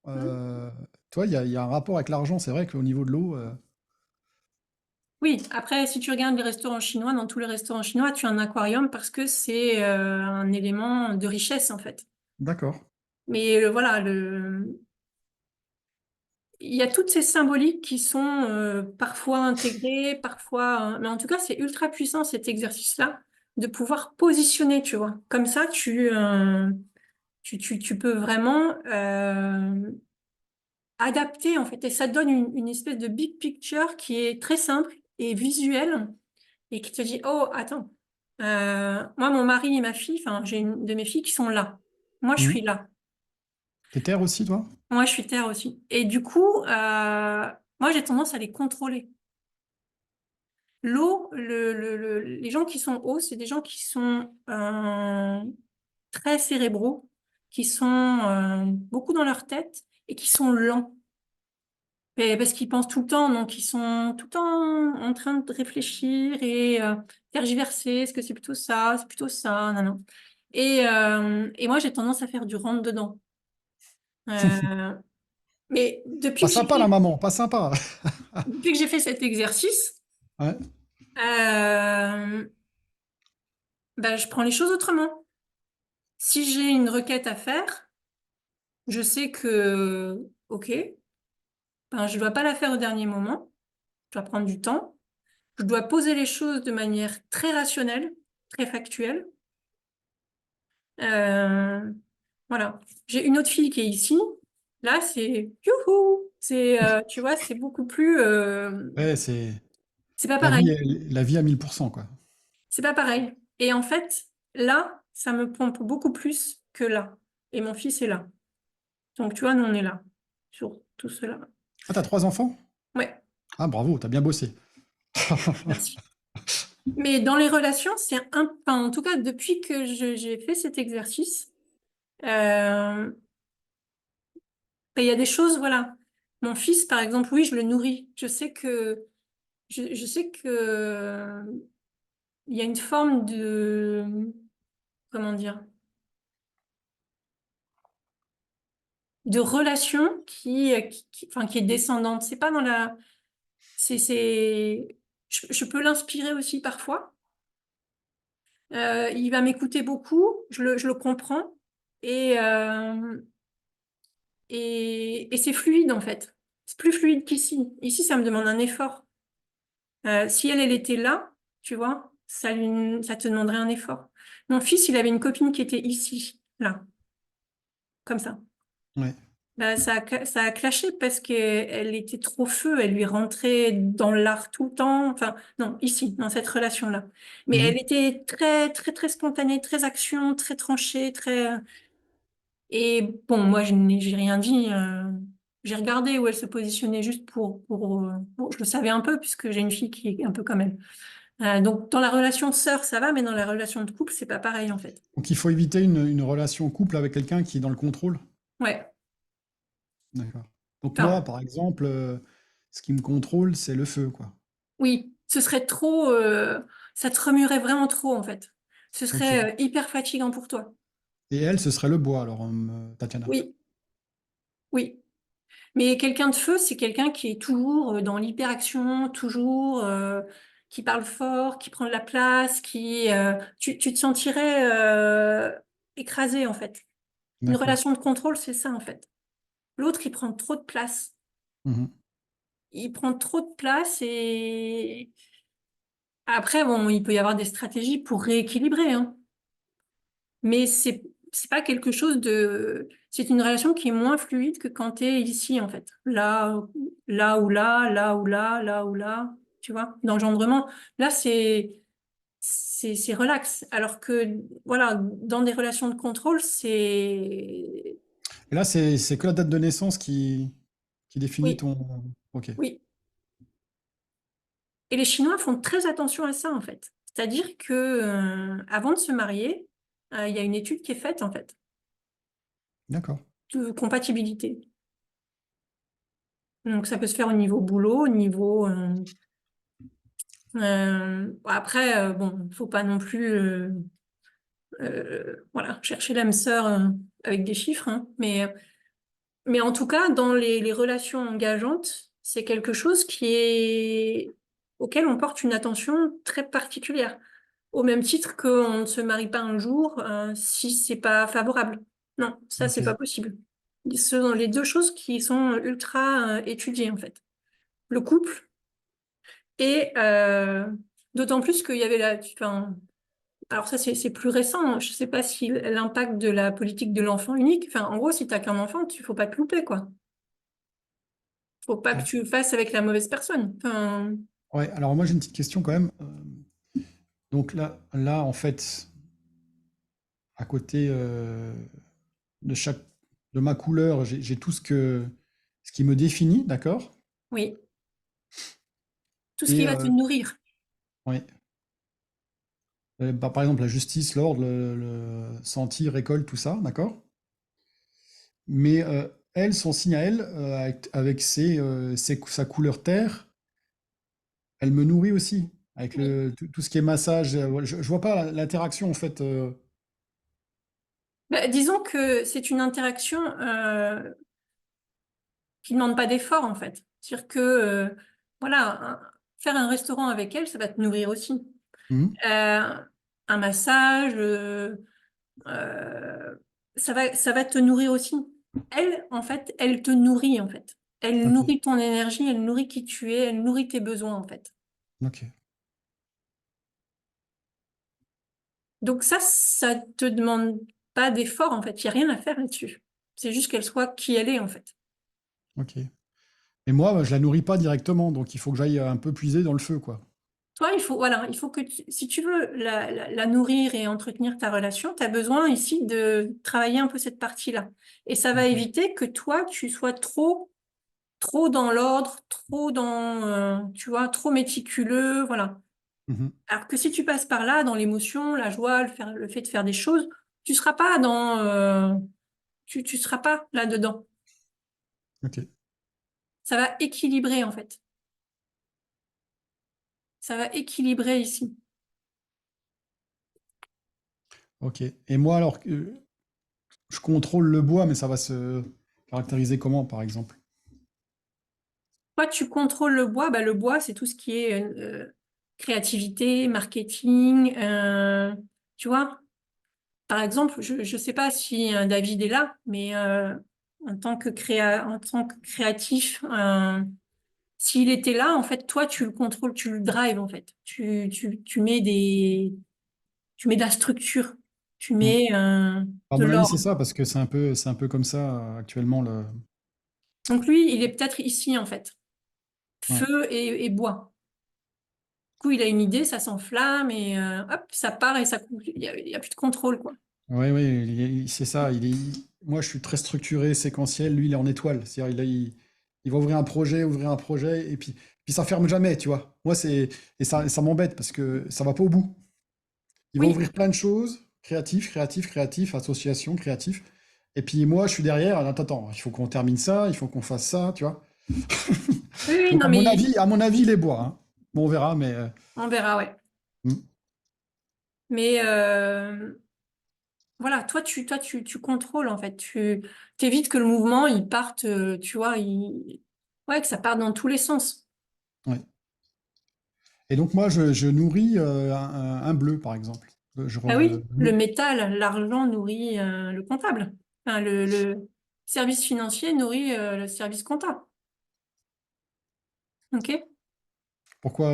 hein. Euh, Tu vois, il y a un rapport avec l'argent. C'est vrai qu'au niveau de l'eau, Oui, après, si tu regardes les restaurants chinois, dans tous les restaurants chinois, tu as un aquarium parce que c'est un élément de richesse, en fait. d'accord. Mais voilà, il y a toutes ces symboliques qui sont parfois intégrées, parfois. Mais en tout cas, c'est ultra puissant cet exercice-là. de pouvoir positionner, tu vois. Comme ça, tu peux vraiment adapter, en fait, et ça donne une espèce de big picture qui est très simple et visuelle, et qui te dit, oh, attends, moi, mon mari et ma fille, enfin, j'ai une de mes filles qui sont là. Moi, je suis Mhm. là. T'es terre aussi, toi? Moi, je suis terre aussi. Et du coup, moi, j'ai tendance à les contrôler. L'eau, les gens qui sont hauts, c'est des gens qui sont très cérébraux, qui sont beaucoup dans leur tête et qui sont lents. Et parce qu'ils pensent tout le temps, donc ils sont tout le temps en train de réfléchir et tergiverser. Est-ce que c'est plutôt ça? C'est plutôt ça? Non, non. Et moi, j'ai tendance à faire du rentre-dedans. Euh, mais Pas sympa, la maman, pas sympa. depuis que j'ai fait cet exercice, Ouais. euh, ben, je prends les choses autrement. Si j'ai une requête à faire, je sais que, ok, ben, je ne dois pas la faire au dernier moment. Je dois prendre du temps. Je dois poser les choses de manière très rationnelle, très factuelle. Euh, voilà. J'ai une autre fille qui est ici. Là, c'est youhou. C'est, tu vois, c'est beaucoup plus. Ouais, c'est C'est pas pareil. la vie à 1000%, quoi. C'est pas pareil. Et en fait, là, ça me pompe beaucoup plus que là. Et mon fils est là. Donc, tu vois, nous, on est là sur tout cela. Ah, t'as 3 enfants? Ouais, Ah, bravo, t'as bien bossé. merci. Mais dans les relations, c'est un. Enfin, en tout cas, depuis que j'ai fait cet exercice, euh, ben, il y a des choses, voilà. Mon fils, par exemple, oui, je le nourris. Je sais que il y a une forme de, comment dire, de relation enfin, qui est descendante. C'est pas dans la, je peux l'inspirer aussi parfois. Il va m'écouter beaucoup, je le comprends et, et c'est fluide en fait. C'est plus fluide qu'ici. Ici, ça me demande un effort. Si elle était là, tu vois, ça te demanderait un effort. Mon fils, il avait une copine qui était ici, là, comme ça. Ouais. Bah, ça a clashé parce qu'elle était trop feu, elle lui rentrait dans l'art tout le temps. Enfin, non, ici, dans cette relation-là. Mais elle Mhm. était très, très, très spontanée, très action, très tranchée, très. Et bon, moi, j'ai rien dit. J'ai regardé où elle se positionnait juste bon, je le savais un peu puisque j'ai une fille qui est un peu comme elle. Donc, dans la relation de sœur, ça va, mais dans la relation de couple, c'est pas pareil en fait. Donc il faut éviter une relation couple avec quelqu'un qui est dans le contrôle. Ouais. D'accord. Donc moi, Alors, par exemple, ce qui me contrôle, c'est le feu, quoi. oui, ce serait trop. Ça te remuerait vraiment trop en fait. Ce Ok. serait hyper fatigant pour toi. Et elle, ce serait le bois, alors, Tatiana. Oui, oui. Mais quelqu'un de feu, c'est quelqu'un qui est toujours dans l'hyperaction, toujours qui parle fort, qui prend de la place, tu te sentirais écrasé en fait. Une D'accord. relation de contrôle, c'est ça en fait. L'autre, il prend trop de place. Mhm. Il prend trop de place et après, bon, il peut y avoir des stratégies pour rééquilibrer, hein. Mais c'est pas quelque chose de. C'est une relation qui est moins fluide que quand tu es ici, en fait. Là ou là, là ou là, là ou là, tu vois, d'engendrement. Là, c'est relax. Alors que, voilà, dans des relations de contrôle, c'est. Et là, c'est que la date de naissance qui définit Oui, ton... Ok. oui. Et les Chinois font très attention à ça, en fait. C'est-à-dire que, avant de se marier, il y a une étude qui est faite, en fait, D'accord. de compatibilité. Donc, ça peut se faire au niveau boulot, au niveau. Après, bon, faut pas non plus, voilà, chercher l'âme sœur avec des chiffres, hein. Mais en tout cas, dans les relations engageantes, c'est quelque chose auquel on porte une attention très particulière. Au même titre qu'on ne se marie pas un jour si c'est pas favorable. Non, ça, Ok. c'est pas possible. Ce sont les deux choses qui sont ultra étudiées, en fait. Le couple et d'autant plus qu'il y avait enfin, Alors ça, c'est plus récent. Je sais pas si l'impact de la politique de l'enfant unique. Enfin, en gros, si t'as qu'un enfant, faut pas te louper, quoi. Faut pas que Ouais. tu le fasses avec la mauvaise personne. Enfin, Ouais, alors moi j'ai une petite question quand même. Donc là en fait, à côté de chaque, de ma couleur, j'ai tout ce qui me définit, d'accord? oui, tout ce qui Et va te nourrir. ouais. Par exemple, la justice, l'ordre, senti, récolte, tout ça, d'accord? Mais elle, son signe à elle, avec sa couleur terre, elle me nourrit aussi. Avec Oui. tout ce qui est massage. Je vois pas l'interaction en fait. Bah, disons que c'est une interaction qui ne demande pas d'effort, en fait. C'est-à-dire que, voilà, faire un restaurant avec elle, ça va te nourrir aussi. Mhm. Euh, un massage, ça va te nourrir aussi. Elle, en fait, elle te nourrit, en fait. Elle Ok, nourrit ton énergie, elle nourrit qui tu es, elle nourrit tes besoins, en fait. ok, Donc ça te demande pas d'effort, en fait. Il n'y a rien à faire là-dessus. C'est juste qu'elle soit qui elle est, en fait. ok. Et moi, bah, je la nourris pas directement, donc il faut que j'aille un peu puiser dans le feu, quoi. Toi, voilà, il faut que si tu veux la nourrir et entretenir ta relation, tu as besoin ici de travailler un peu cette partie-là. Et ça va Ok. éviter que toi, tu sois trop dans l'ordre, trop dans, tu vois, trop méticuleux, voilà. Mhm. Alors que si tu passes par là, dans l'émotion, la joie, le fait de faire des choses, tu seras pas dans, tu seras pas là-dedans. Ok, Ça va équilibrer, en fait. Ça va équilibrer ici. ok. Et moi, alors, je contrôle le bois, mais ça va se caractériser comment, par exemple? Toi, tu contrôles le bois. Bah, le bois, c'est tout ce qui est créativité, marketing. Tu vois, par exemple, je ne sais pas si David est là, mais en tant que créatif, s'il était là, en fait, toi, tu le contrôles, tu le drives, en fait. Tu mets de la structure, tu Hmm. mets À de mon avis, c'est l'ordre. ça, parce que c'est un peu comme ça actuellement le. Donc lui, il est peut-être ici, en fait. Ouais. Feu et bois. Coup, il a une idée, ça s'enflamme et hop, ça part et ça coupe. Il y a plus de contrôle, quoi. Ouais, ouais, c'est ça. Moi, je suis très structuré, séquentiel. Lui, il est en étoile. C'est-à-dire, il va ouvrir un projet, et puis ça ferme jamais, tu vois. Moi, et ça m'embête parce que ça va pas au bout. Il va Oui, ouvrir plein de choses, créatif, créatif, créatif, association, créatif. Et puis moi, je suis derrière. Attends, il faut qu'on termine ça, il faut qu'on fasse ça, tu vois. oui, oui, Donc, non, mais à mon avis, les bois, hein. Bon, on verra, mais on verra, ouais. hmm, Mais voilà, tu contrôles, en fait. Tu t'évites que le mouvement, il parte, tu vois, ouais, que ça parte dans tous les sens. ouais. Et donc moi, je nourris un bleu, par exemple. Ah oui, le Bleu. métal, l'argent nourrit le comptable. Enfin, le service financier nourrit le service comptable. OK? Pourquoi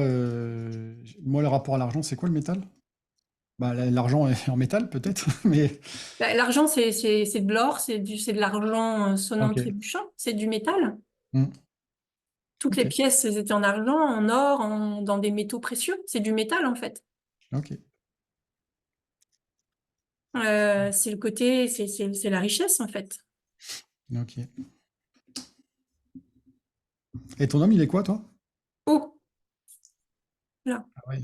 moi, le rapport à l'argent, c'est quoi le métal? Bah, l'argent est en métal, peut-être, mais Bah, l'argent, c'est de l'or, c'est de l'argent sonnant ok. trébuchant, c'est du métal. Hmm, Toutes les ok, pièces, elles étaient en argent, en or, dans des métaux précieux. C'est du métal, en fait. ok, C'est le côté, c'est la richesse, en fait. ok. Et ton homme, il est quoi, toi? Oh, là. Ah ouais.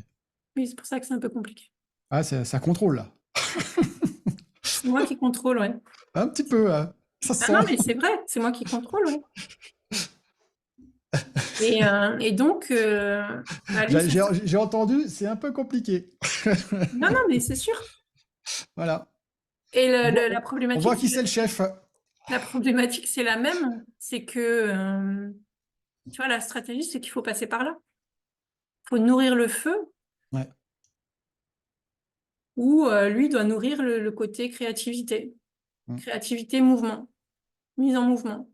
Oui, c'est pour ça que c'est un peu compliqué. Ah, ça contrôle, là. C'est moi qui contrôle, ouais. Un petit peu, hein. Ça se Ah non, sent. mais c'est vrai, c'est moi qui contrôle, ouais. Et donc, Ali, J'ai entendu, c'est un peu compliqué. non, non, mais c'est sûr. Voilà. Et On on voit qui c'est le chef. la problématique, c'est la même. C'est que, tu vois, la stratégie, c'est qu'il faut passer par là. Il faut nourrir le feu Ouais. ou lui doit nourrir le côté créativité. Hmm. Créativité, mouvement, mise en mouvement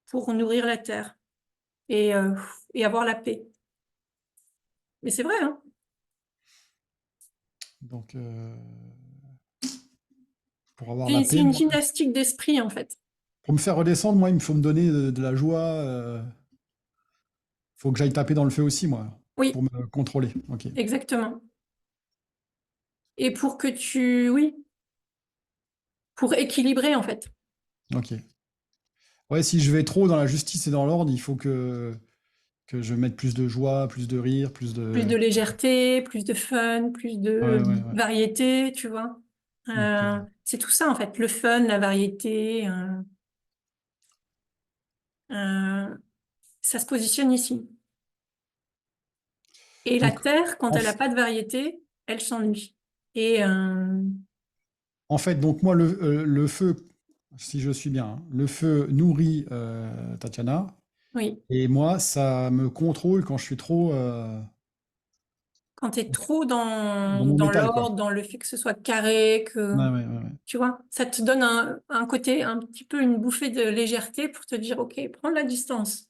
pour nourrir la terre et, euh, et avoir la paix. Mais c'est vrai, hein. Donc, pour avoir la C'est paix, une moi, gymnastique d'esprit, en fait. pour me faire redescendre, moi, il me faut me donner de la joie. Faut que j'aille taper dans le feu aussi, moi, Oui, pour me contrôler. Ok, exactement. Et pour que oui, pour équilibrer, en fait. ok. Ouais, si je vais trop dans la justice et dans l'ordre, il faut que je mette plus de joie, plus de rire, plus Plus de. de légèreté, plus de fun, plus Ouais, de ouais, ouais. variété, tu vois. Ok. C'est tout ça, en fait. Le fun, la variété, euh, ça se positionne ici. Et la Donc, Terre, quand en, elle n'a f- pas de variété, elle s'ennuie. Et en fait, donc moi, le feu, si je suis bien, hein, le feu nourrit Tatiana, oui, et moi, ça me contrôle quand je suis trop quand tu es trop dans mon dans métal, quoi. l'ordre, dans le fait que ce soit carré, que, Ouais, ouais, ouais, ouais. tu vois, ça te donne un côté, un petit peu une bouffée de légèreté pour te dire, OK, prends de la distance.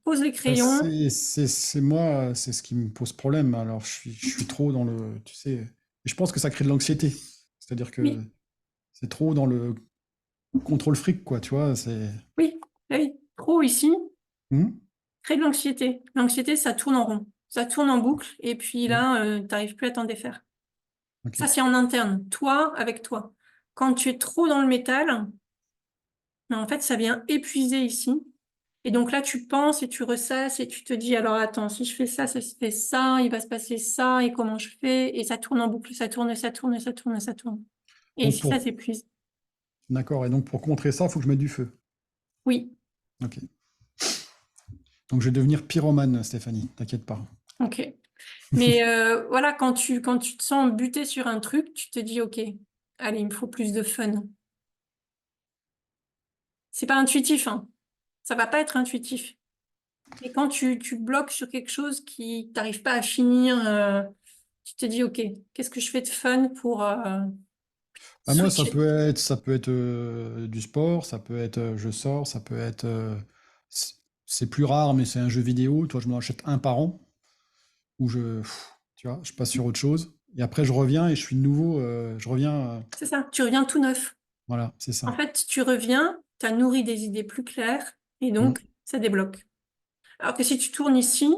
Pose les Bah, crayons. c'est moi, c'est ce qui me pose problème. Alors, je suis trop dans le, tu sais, et je pense que ça crée de l'anxiété. C'est-à-dire que Oui, c'est trop dans le contrôle fric, quoi, tu vois. oui, oui. Trop ici, Hmm. crée de l'anxiété. L'anxiété, ça tourne en rond. Ça tourne en boucle. Et puis Hmm. là, t'arrives plus à t'en défaire. Ok. Ça, c'est en interne. Toi, avec toi. Quand tu es trop dans le métal, mais en fait, ça vient épuiser ici. Et donc là, tu penses et tu ressasses et tu te dis, alors attends, si je fais ça, ça se fait ça, il va se passer ça, et comment je fais? Et ça tourne en boucle, ça tourne, ça tourne, ça tourne, ça tourne. Et Donc ici, ça pour, s'épuise. d'accord. Et donc pour contrer ça, il faut que je mette du feu. Oui, Ok. Donc je vais devenir pyromane, Stéphanie. T'inquiète pas. ok. Mais voilà, quand tu te sens buté sur un truc, tu te dis, ok, allez, il me faut plus de fun. C'est pas intuitif, hein. Ça va pas être intuitif. Et quand tu bloques sur quelque chose qui t'arrive pas à finir, tu te dis, ok, qu'est-ce que je fais de fun pour Bah, moi, ça switcher? peut être, ça peut être du sport, ça peut être je sors, ça peut être. C'est plus rare, mais c'est un jeu vidéo. Toi, je m'en achète un par an où tu vois, je passe sur autre chose. Et après, je reviens et je suis de nouveau. Je reviens. C'est ça, tu reviens tout neuf. Voilà, c'est En ça. fait, tu reviens, tu as nourri des idées plus claires et Mm. donc ça débloque. Alors que si tu tournes ici,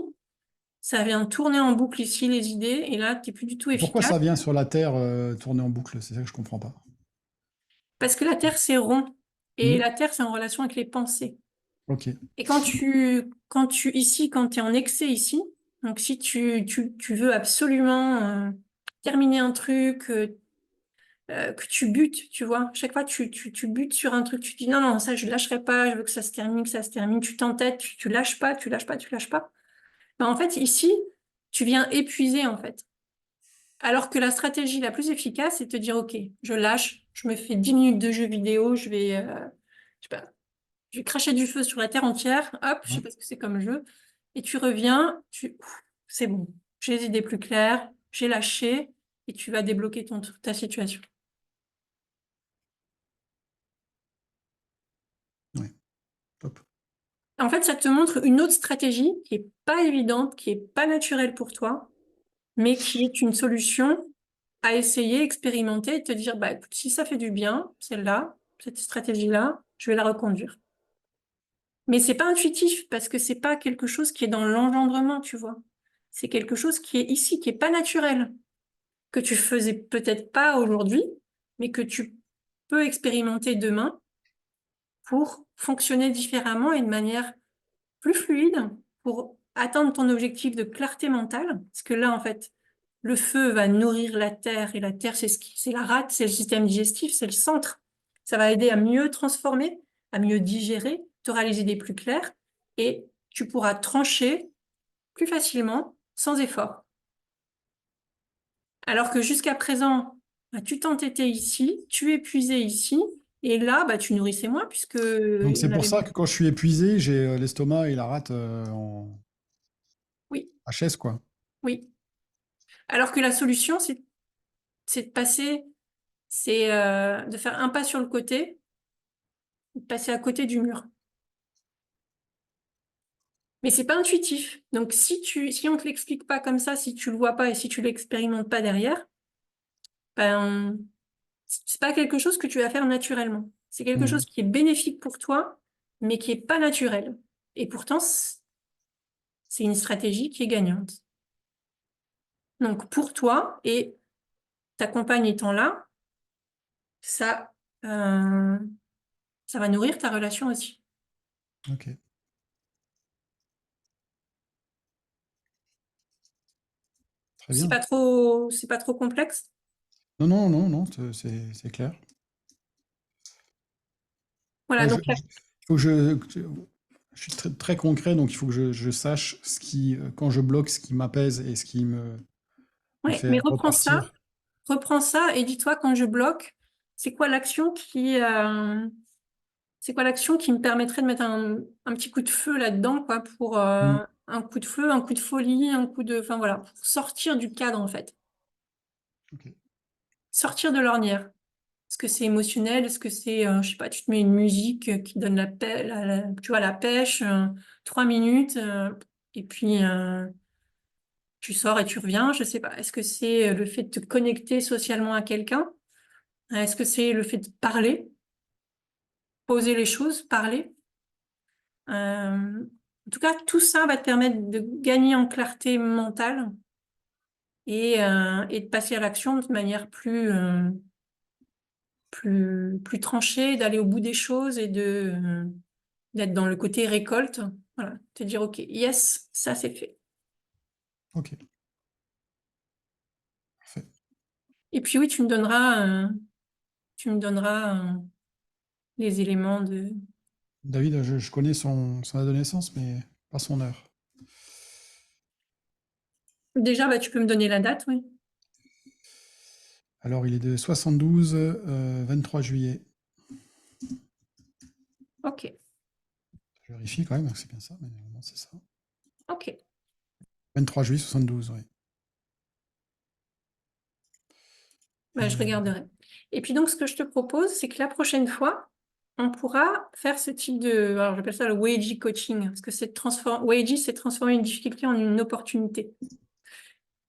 ça vient tourner en boucle ici les idées et là, tu n'es plus du tout Pourquoi efficace ça vient sur la Terre tourner en boucle? C'est ça que je comprends pas. parce que la Terre, c'est rond et Mm. la Terre, c'est en relation avec les pensées. Ok. Et ici, quand tu es en excès ici, donc si tu veux absolument terminer un truc, que tu butes, tu vois, chaque fois tu butes sur un truc, tu dis non, non, ça je lâcherai pas, je veux que ça se termine, tu t'entêtes, tu lâches pas, tu lâches pas, tu lâches pas. Ben, en fait, ici, tu viens épuiser en fait. Alors que la stratégie la plus efficace, c'est de te dire, OK, je lâche, je me fais 10 minutes de jeu vidéo, je sais pas, je vais cracher du feu sur la terre entière, hop, je sais Mm. pas ce que c'est comme jeu, et tu reviens, c'est bon, j'ai les idées plus claires, j'ai lâché, et tu vas débloquer ta situation. Ouais, top. En fait, ça te montre une autre stratégie qui est pas évidente, qui est pas naturelle pour toi, mais qui est une solution à essayer, expérimenter et te dire, bah, écoute, si ça fait du bien, celle-là, cette stratégie-là, je vais la reconduire. Mais c'est pas intuitif parce que c'est pas quelque chose qui est dans l'engendrement, tu vois. C'est quelque chose qui est ici, qui est pas naturel, que tu faisais peut-être pas aujourd'hui, mais que tu peux expérimenter demain pour fonctionner différemment et de manière plus fluide pour atteindre ton objectif de clarté mentale. Parce que là, en fait, le feu va nourrir la terre et la terre, c'est la rate, c'est le système digestif, c'est le centre. Ça va aider à mieux transformer, à mieux digérer, tu auras les idées plus claires et tu pourras trancher plus facilement, sans effort. Alors que jusqu'à présent, bah, tu t'entêtais ici, tu épuisais ici, et là, bah, tu nourrissais moins puisque Donc il y c'est en pour avait ça moins. que quand je suis épuisé, j'ai l'estomac et la rate en Oui, HS, quoi. oui. Alors que la solution, c'est de passer, c'est de faire un pas sur le côté, de passer à côté du mur. Mais c'est pas intuitif. Donc si on te l'explique pas comme ça, si tu le vois pas et si tu l'expérimentes pas derrière, ben, c'est pas quelque chose que tu vas faire naturellement. C'est quelque Mhm. chose qui est bénéfique pour toi, mais qui est pas naturel. Et pourtant, c'est une stratégie qui est gagnante. Donc, pour toi et ta compagne étant là, ça, euh, ça va nourrir ta relation aussi. Ok, très bien. C'est pas trop complexe. Non, non, non, non, c'est clair. Voilà, Ouais, donc faut que je suis très, très concret, donc il faut que je sache ce qui, quand je bloque, ce qui m'apaise et ce qui me ouais, fait mais repartir. reprends ça et dis-toi quand je bloque, c'est quoi l'action c'est quoi l'action qui me permettrait de mettre un petit coup de feu là-dedans, quoi, pour Mm. un coup de feu, un coup de folie, un coup de, enfin voilà, pour sortir du cadre en fait, Ok. sortir de l'ornière. Est-ce que c'est émotionnel? Est-ce que c'est, je sais pas, tu te mets une musique qui donne tu vois, la pêche, 3 minutes, et puis tu sors et tu reviens, je sais pas. Est-ce que c'est le fait de te connecter socialement à quelqu'un? Est-ce que c'est le fait de parler, poser les choses, parler? En tout cas, tout ça va te permettre de gagner en clarté mentale et de passer à l'action de manière plus tranchée, d'aller au bout des choses et d'être dans le côté récolte. Voilà, te dire, OK, yes, ça c'est fait. Ok, parfait. Et puis oui, tu me donneras les éléments de... David, je connais son date de naissance, mais pas son heure. Déjà, bah, tu peux me donner la date, oui. Alors, il est de 72, 23 juillet. OK, Je vérifie quand même que c'est bien ça, mais normalement c'est ça. OK. 23 juillet 72, oui. Bah, je regarderai. Et puis donc, ce que je te propose, c'est que la prochaine fois, on pourra faire ce type de... Alors, j'appelle ça le Weiji coaching, parce que Weiji, c'est transformer une difficulté en une opportunité.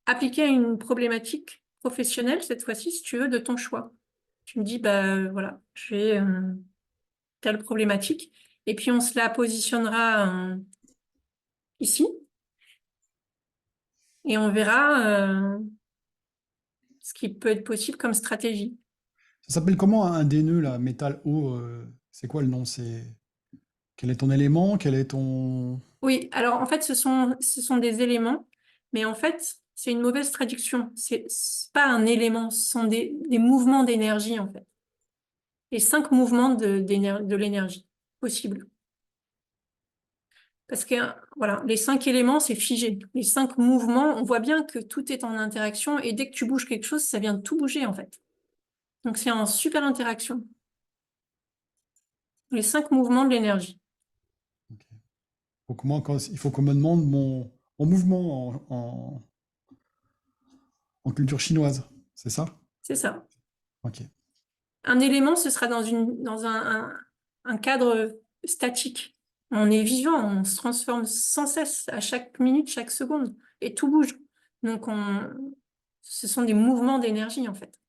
Appliquer à une problématique professionnelle, cette fois-ci, si tu veux, de ton choix. Tu me dis, bah voilà, j'ai telle problématique, et puis on se la positionnera ici, et on verra ce qui peut être possible comme stratégie. Ça s'appelle comment un des nœuds là, métal haut c'est quoi le nom? Quel est ton élément? Quel est ton... Oui, alors en fait, ce sont des éléments, mais en fait, c'est une mauvaise traduction. C'est pas un élément, ce sont des mouvements d'énergie, en fait. Les 5 mouvements de l'énergie possibles. Parce que, voilà, les 5 éléments, c'est figé. Les 5 mouvements, on voit bien que tout est en interaction et dès que tu bouges quelque chose, ça vient de tout bouger, en fait. Donc, c'est en super interaction. Les 5 mouvements de l'énergie. Ok. Il faut qu'on me demande mon mouvement en culture chinoise, c'est ça? C'est ça. Ok, Un élément, ce sera dans un cadre statique. On est vivant, on se transforme sans cesse à chaque minute, chaque seconde, et tout bouge. Donc, ce sont des mouvements d'énergie, en fait.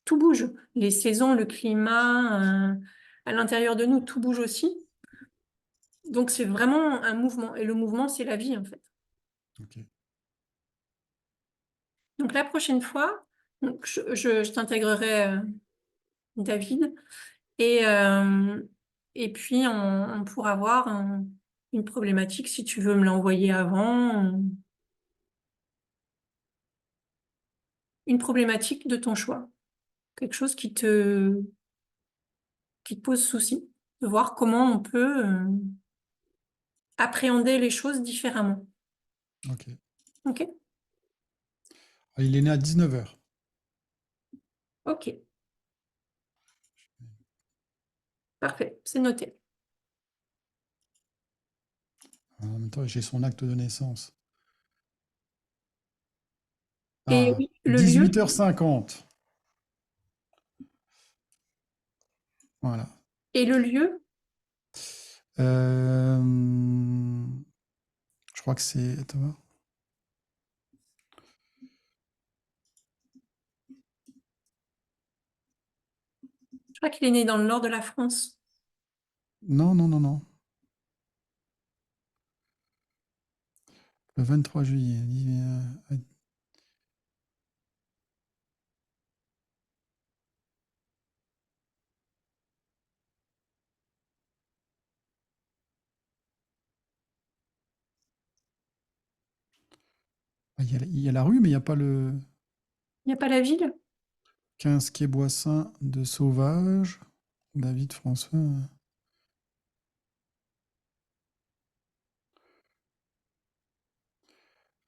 Tout bouge. Les saisons, le climat, à l'intérieur de nous, tout bouge aussi. Donc, c'est vraiment un mouvement. Et le mouvement, c'est la vie, en fait. ok. Donc, la prochaine fois, donc, je t'intégrerai, David. Et, euh, et puis, on pourra voir une problématique si tu veux me l'envoyer avant, une problématique de ton choix, quelque chose qui te pose souci, de voir comment on peut appréhender les choses différemment. Ok. Ok? Ah, il est né à 19 heures. Ok, parfait, c'est noté. En même temps, j'ai son acte de naissance. Et Ah, oui, le lieu 18h50. Voilà. et le lieu, Euh, je crois que c'est... Attends voir. crois qu'il est né dans le nord de la France. Non, non, non, non. Le 23 juillet. Ah, il y a la rue, mais il n'y a pas le Il n'y a pas la ville? 15 quai Boissin de Sauvage. David François.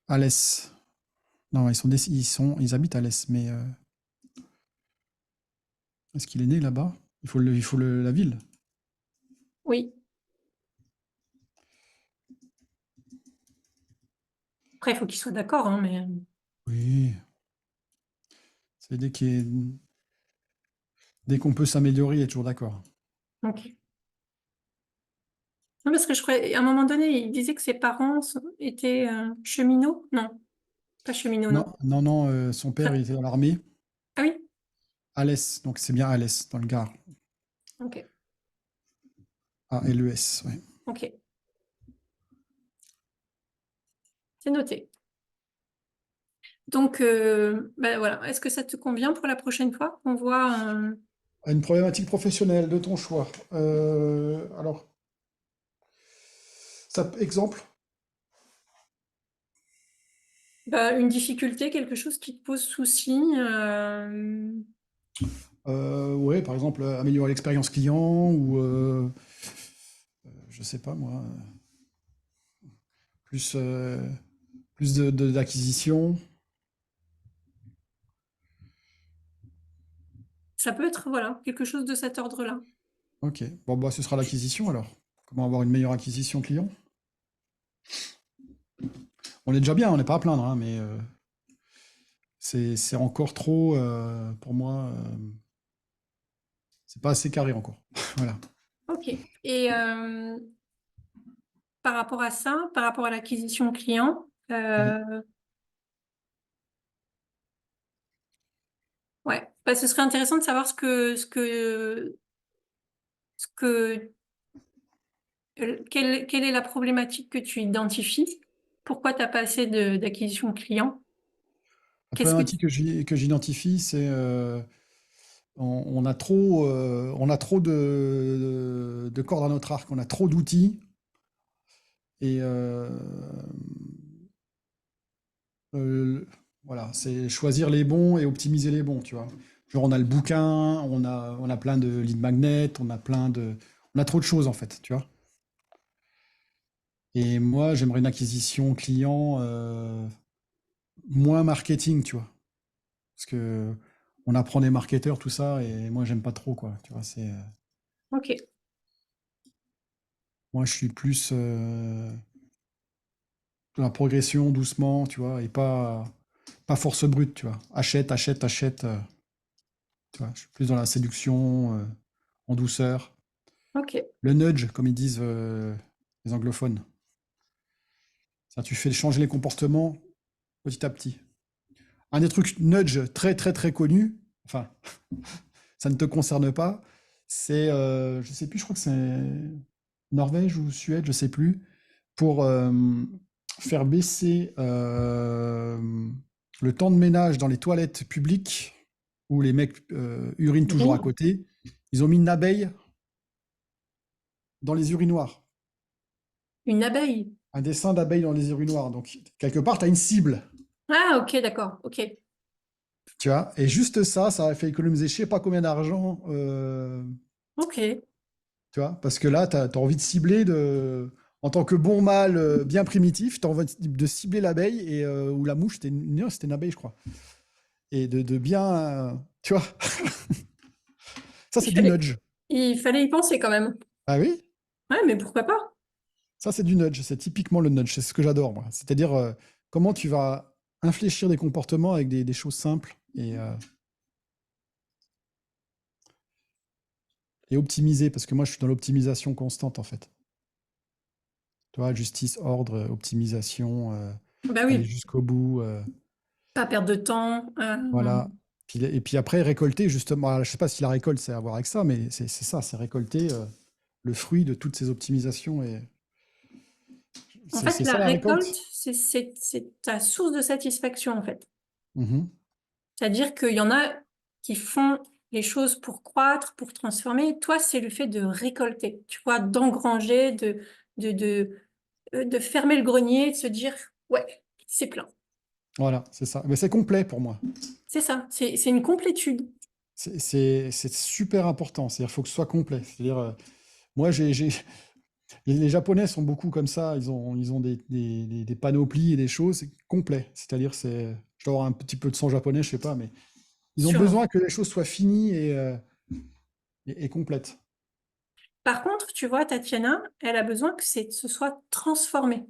Alès. Non, ils habitent à Alès, mais est-ce qu'il est né là-bas? La ville. Oui. Après, il faut qu'il soit d'accord, hein, mais Oui. C'est dès qu'on peut s'améliorer, il est toujours d'accord. ok. Non, parce que je croyais, à un moment donné, il disait que ses parents étaient cheminots. Non, pas cheminots, Non, non. non, non, son père il était dans l'armée. Ah oui? Alès, donc c'est bien Alès, dans le Gard. Ok, A-L-E-S, ouais. ok. C'est noté. Donc, ben voilà. Est-ce que ça te convient pour la prochaine fois qu'on voit Une problématique professionnelle de ton choix. Alors, exemple. ben, une difficulté, quelque chose qui te pose souci? Ouais, par exemple, améliorer l'expérience client ou, je sais pas moi, plus, plus d'acquisition. Ça peut être, voilà, quelque chose de cet ordre-là. Ok, bon, bah, ce sera l'acquisition alors. Comment avoir une meilleure acquisition client? On est déjà bien, on n'est pas à plaindre, hein, mais c'est encore trop, pour moi, c'est pas assez carré encore. Voilà. Ok. Et par rapport à ça, par rapport à l'acquisition client, Ouais. ouais, bah, ce serait intéressant de savoir ce que, quelle est la problématique que tu identifies? Pourquoi tu n'as pas assez d'acquisition client? La Qu'est-ce que problématique que j'identifie, c'est on a trop de cordes à notre arc, on a trop d'outils et euh, voilà, c'est choisir les bons et optimiser les bons, tu vois. Genre on a le bouquin, on a plein de lead magnets, on a trop de choses en fait, tu vois. Et moi, j'aimerais une acquisition client moins marketing, tu vois. Parce que on apprend des marketeurs, tout ça, et moi, j'aime pas trop, quoi. Tu vois, Ok, moi, je suis plus dans la progression, doucement, tu vois, et pas force brute, tu vois. Achète, achète, achète. Tu vois, je suis plus dans la séduction, en douceur. ok, Le nudge, comme ils disent les anglophones. Ça, tu fais changer les comportements petit à petit. Un des trucs nudge très, très, très connus, enfin, ça ne te concerne pas, c'est, je sais plus, je crois que c'est Norvège ou Suède, je sais plus, pour faire baisser le temps de ménage dans les toilettes publiques où les mecs urinent toujours à oui, côté. Ils ont mis une abeille dans les urinoirs, une abeille. un dessin d'abeille dans les urinoirs. Donc, quelque part, tu as une cible, Ah, ok, d'accord, ok, tu vois. Et juste ça, ça a fait économiser je sais pas combien d'argent, ok. tu vois. Parce que là, tu as envie de cibler en tant que bon mâle bien primitif, tu as envie de cibler l'abeille ou la mouche, c'était une abeille, je crois. Et de bien, tu vois, ça Il c'est du fallait, nudge. il fallait y penser quand même. Ah oui, Ouais, mais pourquoi pas? ça c'est du nudge, c'est typiquement le nudge, c'est ce que j'adore moi. C'est-à-dire comment tu vas infléchir des comportements avec des choses simples et optimiser, parce que moi je suis dans l'optimisation constante en fait. Tu vois, justice, ordre, optimisation, Bah aller oui, jusqu'au bout, pas perdre de temps. voilà. Et puis après, récolter, justement, alors, je sais pas si la récolte, c'est à voir avec ça, mais c'est ça, c'est récolter le fruit de toutes ces optimisations. Et En c'est fait, ça la la récolte, récolte? c'est ta source de satisfaction, en fait. Mhm. C'est-à-dire qu'il y en a qui font les choses pour croître, pour transformer. Toi, c'est le fait de récolter, tu vois, d'engranger, de, de, de fermer le grenier, de se dire, ouais, c'est plein. Voilà, c'est ça. Mais c'est complet pour moi. C'est ça, c'est une complétude. C'est super important. C'est-à-dire qu'il faut que ce soit complet. C'est-à-dire, moi, les Japonais sont beaucoup comme ça. Ils ont des panoplies et des choses complets. C'est-à-dire, je dois avoir un petit peu de sang japonais, je sais pas, mais ils ont Sûrement. besoin que les choses soient finies et complètes. Par contre, tu vois, Tatiana, elle a besoin que ce soit transformé.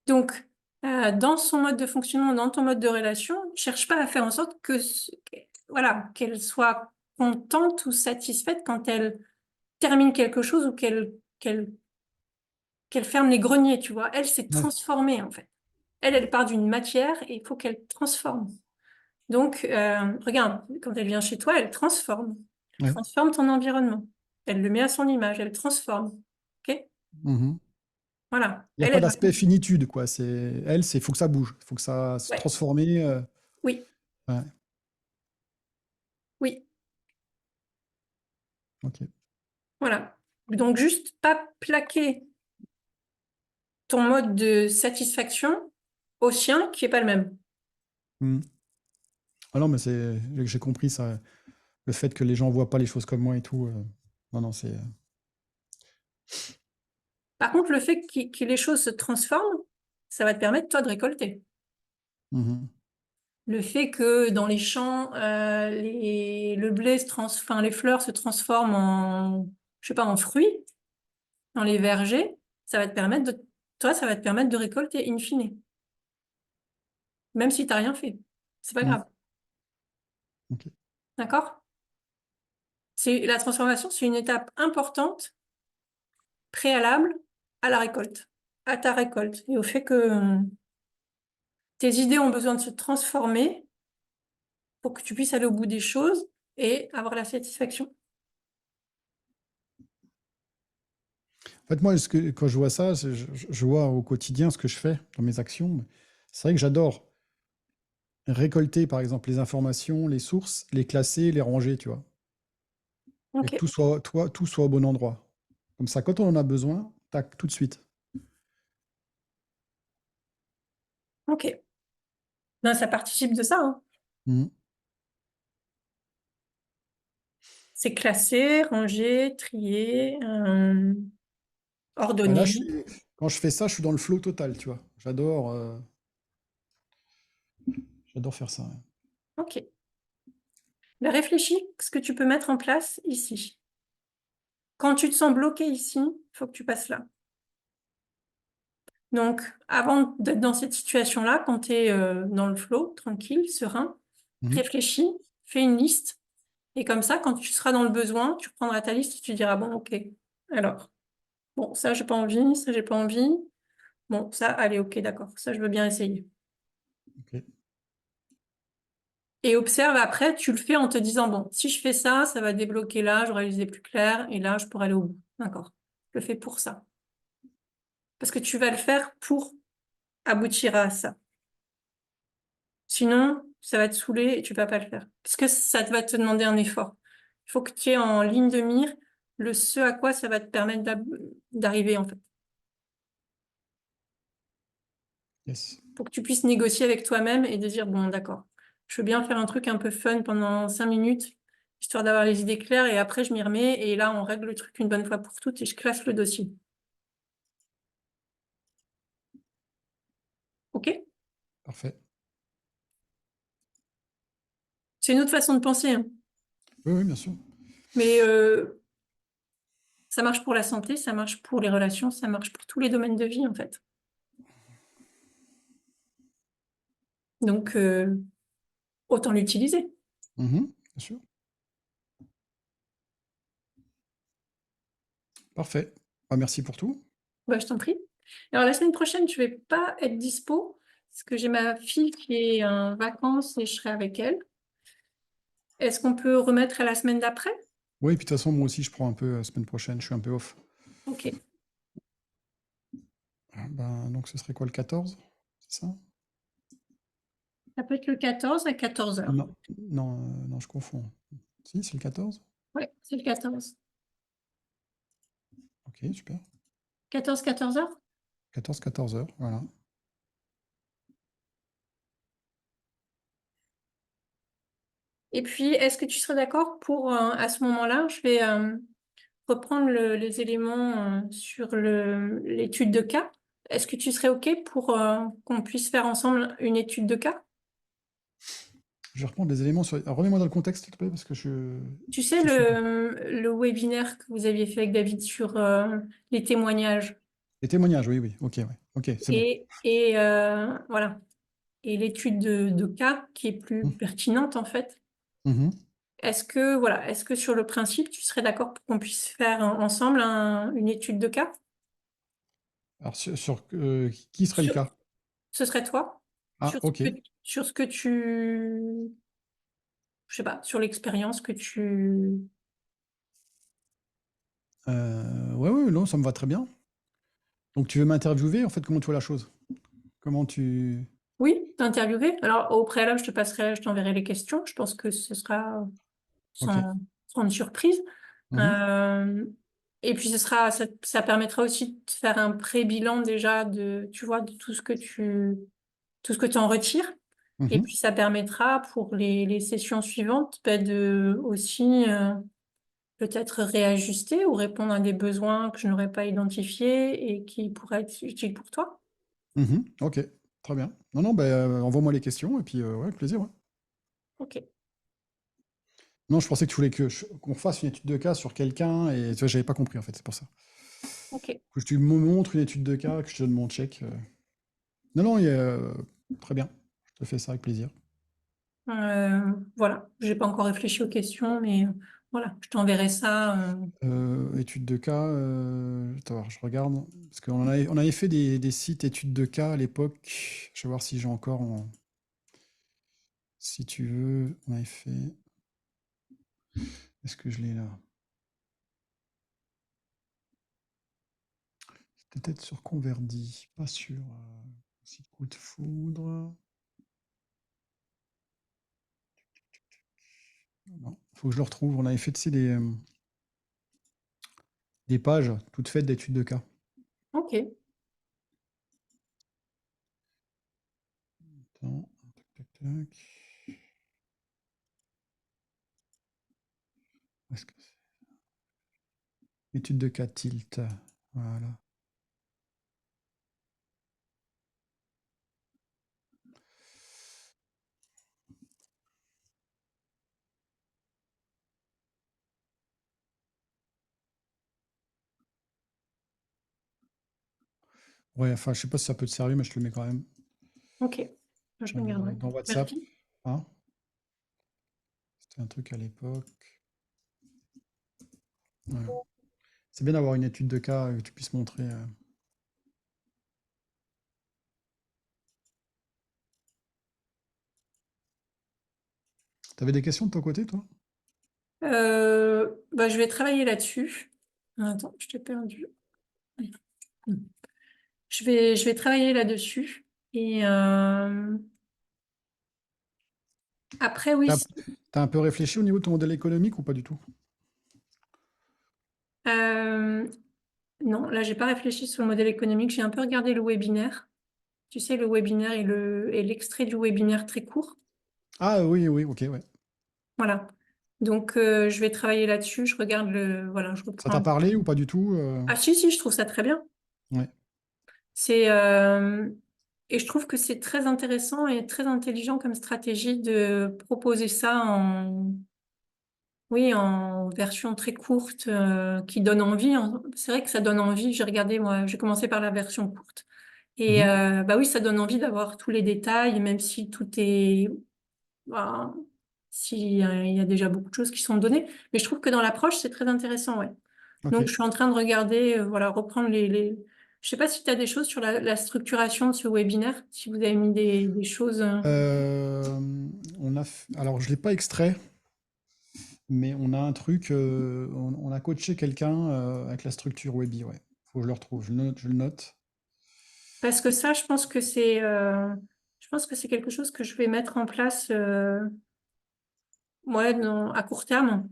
Donc, dans son mode de fonctionnement, dans ton mode de relation, cherche pas à faire en sorte voilà, qu'elle soit contente ou satisfaite quand elle termine quelque chose ou qu'elle ferme les greniers, tu vois. Elle s'est Ouais, transformée, en fait. Elle part d'une matière et il faut qu'elle transforme. Donc, regarde, quand elle vient chez toi, elle transforme. Elle ouais. transforme ton environnement. Elle le met à son image, elle transforme. OK? Mhm. Voilà. Il n'y a pas Elle va. d'aspect finitude, quoi. Faut que ça bouge, faut que ça se Ouais. transforme. Oui, Ouais, oui. ok. Voilà. Donc, juste pas plaquer ton mode de satisfaction au sien qui est pas le même. Mhm. Ah non, mais j'ai compris ça. Le fait que les gens voient pas les choses comme moi et tout. Non, non, c'est. Par contre, le fait que les choses se transforment, ça va te permettre, toi, de récolter. Mhm. Le fait que dans les champs, le blé enfin, les fleurs se transforment en, je sais pas, en fruits, dans les vergers, ça va te permettre toi, ça va te permettre de récolter in fine, même si t'as rien fait. C'est pas Ouais, grave. ok. D'accord? La transformation, c'est une étape importante, préalable à la récolte, à ta récolte et au fait que tes idées ont besoin de se transformer pour que tu puisses aller au bout des choses et avoir la satisfaction. En fait, moi, quand je vois ça, je vois au quotidien ce que je fais dans mes actions. C'est vrai que j'adore récolter, par exemple, les informations, les sources, les classer, les ranger, tu vois. Et Ok, que tout soit au bon endroit. Comme ça, quand on en a besoin, tac, tout de suite. ok. Ben, ça participe de ça, hein. Mhm. C'est classé, rangé, trié, Bah là, ordonné. quand je fais ça, je suis dans le flow total, tu vois. J'adore faire ça. Ouais. Ok. Ben, réfléchis ce que tu peux mettre en place ici. Quand tu te sens bloqué ici, il faut que tu passes là. Donc, avant d'être dans cette situation-là, quand tu es dans le flow, tranquille, serein, Mhm. réfléchis, fais une liste. Et comme ça, quand tu seras dans le besoin, tu prendras ta liste et tu diras, bon, ok, alors, bon, ça, j'ai pas envie, ça, j'ai pas envie. Bon, ça, allez, ok, d'accord, ça, je veux bien essayer. Ok. Et observe après, tu le fais en te disant, bon, si je fais ça, ça va débloquer là, j'aurai les idées plus claires, et là, je pourrai aller au bout. D'accord. Je le fais pour ça. Parce que tu vas le faire pour aboutir à ça. Sinon, ça va te saouler et tu vas pas le faire. Parce que ça va te demander un effort. Il faut que tu aies en ligne de mire ce à quoi ça va te permettre d'arriver, en fait. Yes. Pour que tu puisses négocier avec toi-même et de dire, bon, d'accord, je veux bien faire un truc un peu fun pendant 5 minutes, histoire d'avoir les idées claires, et après, je m'y remets, et là, on règle le truc une bonne fois pour toutes, et je classe le dossier. OK? Parfait. C'est une autre façon de penser, hein. Oui, oui, bien sûr. Mais ça marche pour la santé, ça marche pour les relations, ça marche pour tous les domaines de vie, en fait. Donc, autant l'utiliser. Mhm, bien sûr. Parfait. Bah, merci pour tout. Bah, je t'en prie. Alors, la semaine prochaine, je vais pas être dispo, parce que j'ai ma fille qui est en vacances et je serai avec elle. Est-ce qu'on peut remettre à la semaine d'après? Oui, puis de toute façon, moi aussi, je prends un peu la semaine prochaine, je suis un peu off. Ok. Ah, ben, donc ce serait quoi, le 14? C'est ça? Ça peut être le 14 à 14h. Non, non, non, je confonds. Si, c'est le 14? Ouais, c'est le 14. Ok, super. 14h? 14-14 heures, voilà. Et puis, est-ce que tu serais d'accord pour, à ce moment-là, je vais reprendre les éléments sur l'étude de cas. Est-ce que tu serais OK pour qu'on puisse faire ensemble une étude de cas? Je vais reprendre les éléments sur... Alors, remets-moi dans le contexte, s'il te plaît, parce que Tu sais, je suis... le webinaire que vous aviez fait avec David sur les témoignages Les témoignages, oui, oui, ok, ouais. Ok, c'est bon. voilà. Et l'étude de cas qui est plus Mhm. pertinente en fait. Mhm. Est-ce que sur le principe, tu serais d'accord pour qu'on puisse faire ensemble une étude de cas? Alors, qui serait le Sur, cas? ce serait toi? Ah, ok. Sur ce que je sais pas, sur l'expérience que tu... Ouais, ouais, non, ça me va très bien. Donc, tu veux m'interviewer, en fait, comment tu vois la chose? Comment tu... Oui, t'interviewer. Alors, au préalable, je t'enverrai les questions. Je pense que ce sera Ok. sans une surprise. Mhm. Euh, et puis, ça permettra aussi de faire un pré-bilan déjà tu vois, de tout ce que tu en retires. Et Mhm. puis, ça permettra pour les sessions suivantes, de aussi peut-être réajuster ou répondre à des besoins que je n'aurais pas identifiés et qui pourraient être utiles pour toi. Mhm. Ok, très bien. Non, non, ben, envoie-moi les questions, et puis, ouais, avec plaisir, ouais. Ok, Non, je pensais que tu voulais qu'on fasse une étude de cas sur quelqu'un, et tu vois, j'avais pas compris, en fait, c'est pour ça. ok. Que tu me montres une étude de cas, que je te donne mon check. Non, non, très bien. Je te fais ça avec plaisir. Voilà, j'ai pas encore réfléchi aux questions, mais voilà, je t'enverrai ça. Études de cas, attends, voir, je regarde. Parce on avait fait des sites études de cas à l'époque. Je vais voir si j'ai encore si tu veux, on avait fait. Est-ce que je l'ai là? C'était peut-être sur Converdi, pas sûr. Site coup de foudre. Non, faut que je le retrouve. On avait fait, tu sais, des pages toutes faites d'études de cas. Ok. Attends, tac, tac, tac. Où est-ce que c'est? Étude de cas tilt. Voilà. Ouais, enfin, je sais pas si ça peut te servir, mais je te le mets quand même Ok, je regarderai. dans WhatsApp. Merci. Hein. C'était un truc à l'époque. Ouais. C'est bien d'avoir une étude de cas que tu puisses montrer. T'avais des questions de ton côté, toi? Je vais travailler là-dessus. Attends, je t'ai perdu. Je vais travailler là-dessus. Et après, oui. T'as, t'as un peu réfléchi au niveau de ton modèle économique ou pas du tout? Euh, non, là, j'ai pas réfléchi sur le modèle économique. J'ai un peu regardé le webinaire. Tu sais, le webinaire et l'extrait du webinaire très court. Ah oui, oui, ok, ouais. Voilà. Donc, je vais travailler là-dessus. Je regarde voilà, je Ça t'a reprends. parlé ou pas du tout? Ah, si, si, je trouve ça très bien. Ouais. C'est, et je trouve que c'est très intéressant et très intelligent comme stratégie de proposer ça oui, en version très courte, qui donne envie. C'est vrai que ça donne envie. J'ai regardé, moi, j'ai commencé par la version courte. Et Mhm. bah oui, ça donne envie d'avoir tous les détails, même si tout est, bah, si, il y a déjà beaucoup de choses qui sont données. Mais je trouve que dans l'approche, c'est très intéressant, ouais. Ok. Donc, je suis en train de regarder, voilà, reprendre Je sais pas si tu as des choses sur la structuration de ce webinaire, si vous avez mis des choses. Euh, alors, je l'ai pas extrait. mais on a un truc, on a coaché quelqu'un avec la structure Webby, ouais. Faut que je le retrouve, je le note. Parce que ça, je pense que c'est quelque chose que je vais mettre en place ouais, à court terme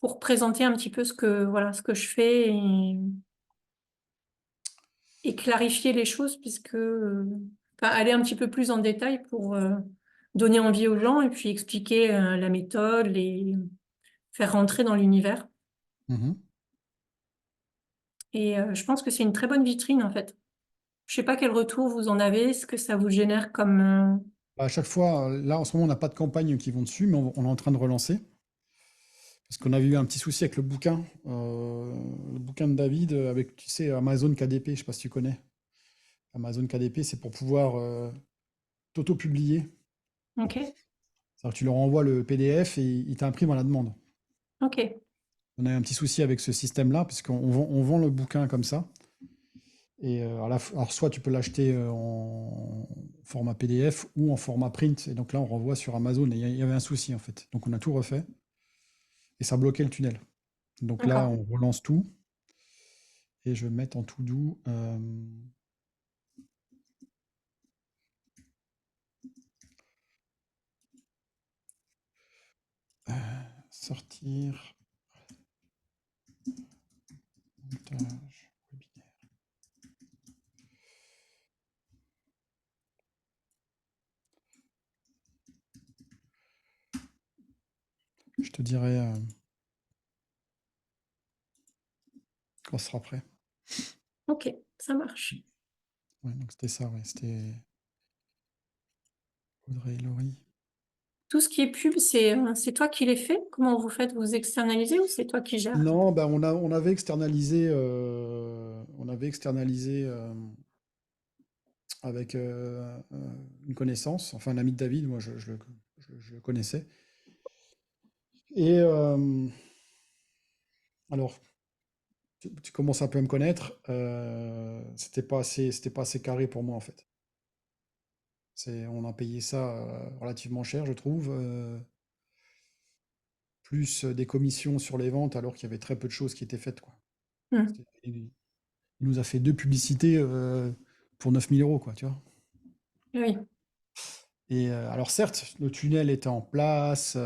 pour présenter un petit peu voilà, ce que je fais et clarifier les choses, puisque, enfin, aller un petit peu plus en détail pour donner envie aux gens et puis expliquer la méthode, les faire rentrer dans l'univers. Mhm. Et je pense que c'est une très bonne vitrine, en fait. Je sais pas quel retour vous en avez, ce que ça vous génère comme... À chaque fois, là en ce moment, on n'a pas de campagne qui vont dessus, mais on est en train de relancer. Parce qu'on avait eu un petit souci avec le bouquin de David avec, tu sais, Amazon KDP, je sais pas si tu connais. Amazon KDP, c'est pour pouvoir t'auto-publier. Ok, C'est-à-dire que tu leur envoies le PDF et ils t'impriment à la demande. ok, On a eu un petit souci avec ce système-là, puisqu'on vend le bouquin comme ça. Et alors, soit tu peux l'acheter en format PDF ou en format print. Et donc là, on renvoie sur Amazon. Et il y avait un souci, en fait. Donc on a tout refait. Et ça bloquait le tunnel. Donc là, d'accord. on relance tout. Et je vais mettre en tout doux. Sortir. Montage. Webinaire. Je te dirai quand ce sera prêt. Ok, ça marche. Ouais, donc c'était ça, ouais. C'était Audrey et Laurie. Tout ce qui est pub, c'est toi qui les fais? Comment vous faites? Vous externalisez ou c'est toi qui gères? Non, ben on avait externalisé, avec une connaissance, enfin un ami de David, moi je le connaissais. Et alors, tu commences un peu à me connaître, c'était pas assez carré pour moi en fait. On a payé ça relativement cher, je trouve, plus des commissions sur les ventes alors qu'il y avait très peu de choses qui étaient faites, quoi. Hmm. Il nous a fait deux publicités pour 9 000 euros, quoi, tu vois. Oui, Et alors certes, le tunnel était en place,